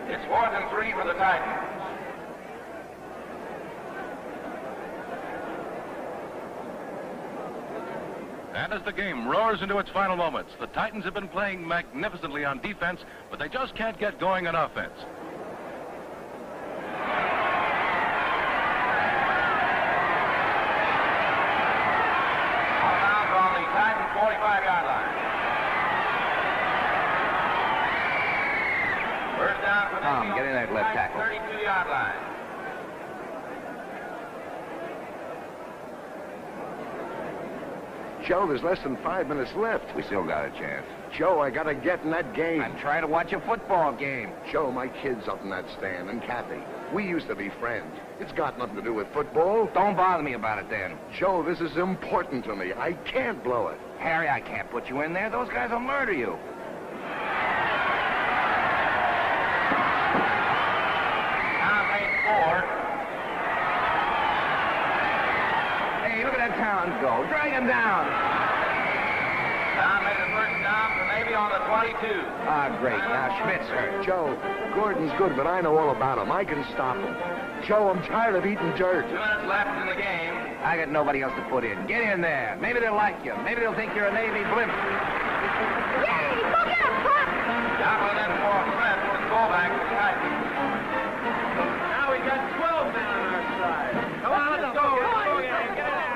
[SPEAKER 10] It's 4th and 3 for the Titans.
[SPEAKER 17] And as the game roars into its final moments, the Titans have been playing magnificently on defense, but they just can't get going on offense.
[SPEAKER 10] All downs are on the Titans' 45-yard line. First down for Navy.
[SPEAKER 2] Get in that left tackle.
[SPEAKER 10] 32-yard line.
[SPEAKER 1] Joe, there's less than 5 minutes left.
[SPEAKER 2] We still got a chance.
[SPEAKER 1] Joe, I gotta get in that game.
[SPEAKER 2] I'm trying to watch a football game.
[SPEAKER 1] Joe, my kid's up in that stand, and Kathy. We used to be friends. It's got nothing to do with football.
[SPEAKER 2] Don't bother me about it then.
[SPEAKER 1] Joe, this is important to me. I can't blow it.
[SPEAKER 2] Harry, I can't put you in there. Those guys will murder you.
[SPEAKER 10] Now made 4.
[SPEAKER 2] Hey, look at that talent go. Drag him down.
[SPEAKER 10] Now made the first down for Navy on the 22.
[SPEAKER 2] Ah, great. Now Schmidt's hurt.
[SPEAKER 1] Joe, Gordon's good, but I know all about him. I can stop him. Joe, I'm tired of eating dirt.
[SPEAKER 10] 2 minutes left in the game.
[SPEAKER 2] I got nobody else to put in. Get in there. Maybe they'll like you. Maybe they'll think you're a Navy blimp.
[SPEAKER 8] Yay! Look out, Pop!
[SPEAKER 10] Joplin in for Smith with the fullback for the Titans.
[SPEAKER 5] Now we got 12 men on our side. Come on, let's go. Let's go, gang. Get in there.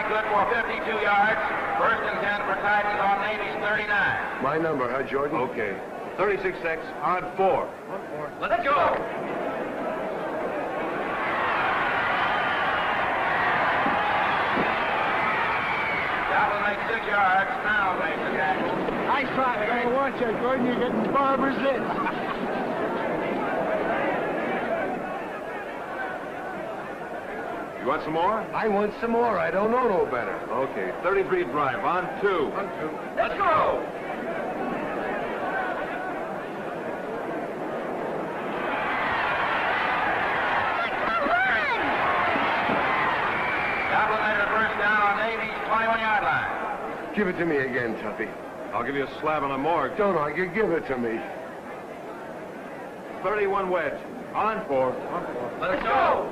[SPEAKER 10] Good for 52 yards. First and 10 for Titans on Navy's 39.
[SPEAKER 1] My number, huh, Jordan?
[SPEAKER 11] Okay. 36-6, on 4.
[SPEAKER 10] Let's go. Joplin makes 6 yards. Now makes the tackle.
[SPEAKER 14] Nice try. Hey, watch out, Gordon. You're getting barber's hits.
[SPEAKER 11] You want some more?
[SPEAKER 1] I want some more. I don't know no better.
[SPEAKER 11] Okay. 33 drive, on 2.
[SPEAKER 10] Let's go. Joplin made the first down on Navy's 21-yard line.
[SPEAKER 1] Give it to me again, Tuppy.
[SPEAKER 11] I'll give you a slab on the morgue.
[SPEAKER 1] Don't argue. Give it to me.
[SPEAKER 11] 31 wedge. On 4.
[SPEAKER 4] Let's go!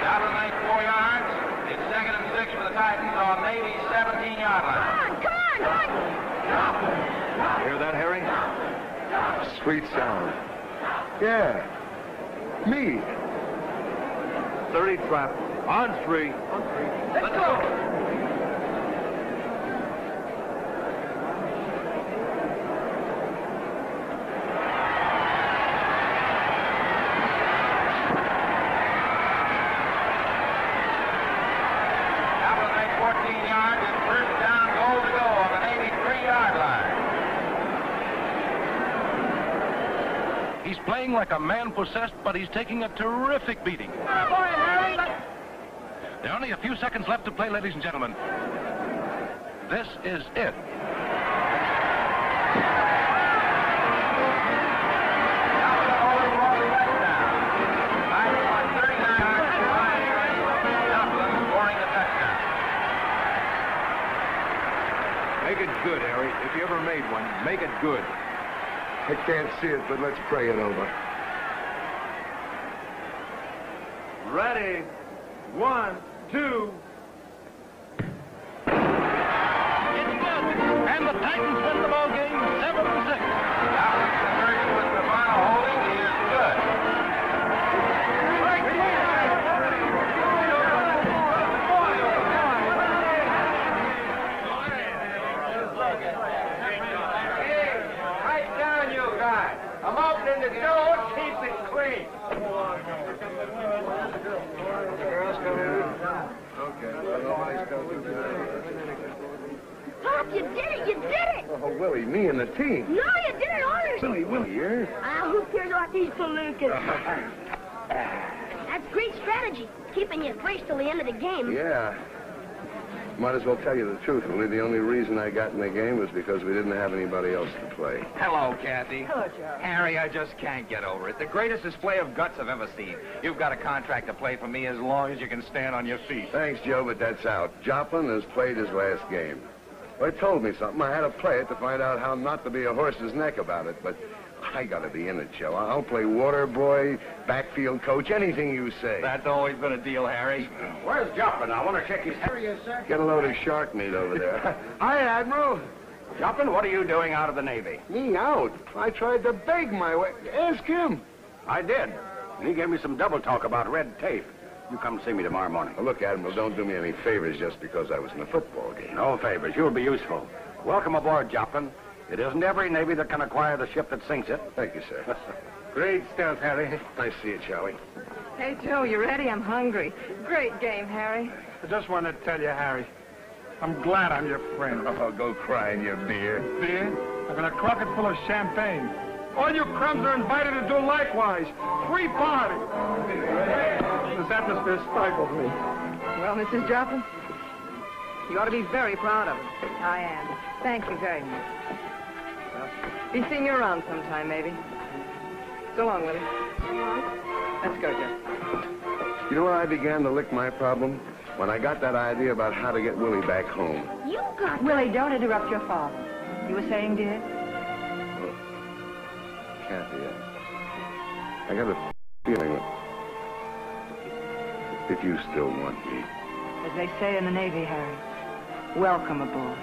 [SPEAKER 4] Joplin makes 4 yards. It's 2nd and 6 for the Titans on Navy's 17-yard line.
[SPEAKER 15] Come on, come on!
[SPEAKER 11] You hear that, Harry?
[SPEAKER 1] Sweet sound. Yeah. Me.
[SPEAKER 11] 30 trap. On 3.
[SPEAKER 15] Let's go!
[SPEAKER 4] Joplin makes 14 yards. It's 1st down, goal to go on the Navy 3-yard line.
[SPEAKER 17] He's playing like a man possessed, but he's taking a terrific beating. There are only a few seconds left to play, ladies and gentlemen. This is it.
[SPEAKER 11] Make it good, Harry. If you ever made one, make it good.
[SPEAKER 1] I can't see it, but let's pray it over.
[SPEAKER 11] Ready. 1, 2.
[SPEAKER 17] And the Titans win the ball game 7-6.
[SPEAKER 4] Joplin's conversion with the final holding is good.
[SPEAKER 13] Right down, you guys. I'm opening the door. Keep it clean.
[SPEAKER 15] Pop, you did it! You did it!
[SPEAKER 1] Oh, Willie, me and the team.
[SPEAKER 15] No, you did it honestly!
[SPEAKER 1] Willie, yeah?
[SPEAKER 15] Who cares about these palookas? That's great strategy, keeping you fresh till the end of the game.
[SPEAKER 1] Yeah. Might as well tell you the truth, Willie. The only reason I got in the game was because we didn't have anybody else to play.
[SPEAKER 10] Hello, Kathy.
[SPEAKER 6] Hello, Joe.
[SPEAKER 10] Harry, I just can't get over it. The greatest display of guts I've ever seen. You've got a contract to play for me as long as you can stand on your feet.
[SPEAKER 1] Thanks, Joe, but that's out. Joplin has played his last game. Well, it told me something. I had to play it to find out how not to be a horse's neck about it, but I got to be in it, Joe. I'll play water boy, backfield coach, anything you say.
[SPEAKER 10] That's always been a deal, Harry.
[SPEAKER 13] Where's Joplin? I want to shake his hand. Here he is, sir.
[SPEAKER 1] Get a load of shark meat over there.
[SPEAKER 13] Hi, Admiral. Joplin, what are you doing out of the Navy?
[SPEAKER 1] Me out? I tried to beg my way. Ask him.
[SPEAKER 13] I did. And he gave me some double talk about red tape. You come see me tomorrow morning.
[SPEAKER 1] Well, look, Admiral, don't do me any favors just because I was in a football game.
[SPEAKER 13] No favors. You'll be useful. Welcome aboard, Joplin. It isn't every Navy that can acquire the ship that sinks it.
[SPEAKER 1] Thank you, sir.
[SPEAKER 11] Great stuff, Harry.
[SPEAKER 1] Nice to see you, Charlie.
[SPEAKER 6] Hey, Joe, you ready? I'm hungry. Great game, Harry.
[SPEAKER 11] I just want to tell you, Harry, I'm glad I'm your friend.
[SPEAKER 1] Oh, go cry in your beer.
[SPEAKER 11] Beer? I've got a crocket full of champagne. All you crumbs are invited to do likewise. Free party. This atmosphere stifles me.
[SPEAKER 6] Well, Mrs. Joplin, you ought to be very proud of us. I am. Thank you very much. Well, be seeing you around sometime, maybe. So long, Willie. Let's go, Joe.
[SPEAKER 1] You know where I began to lick my problem? When I got that idea about how to get Willie back home.
[SPEAKER 15] You got
[SPEAKER 9] Willie, don't interrupt your father. You were saying, dear?
[SPEAKER 1] Kathy, I got a feeling that if you still want me.
[SPEAKER 9] As they say in the Navy, Harry, welcome aboard.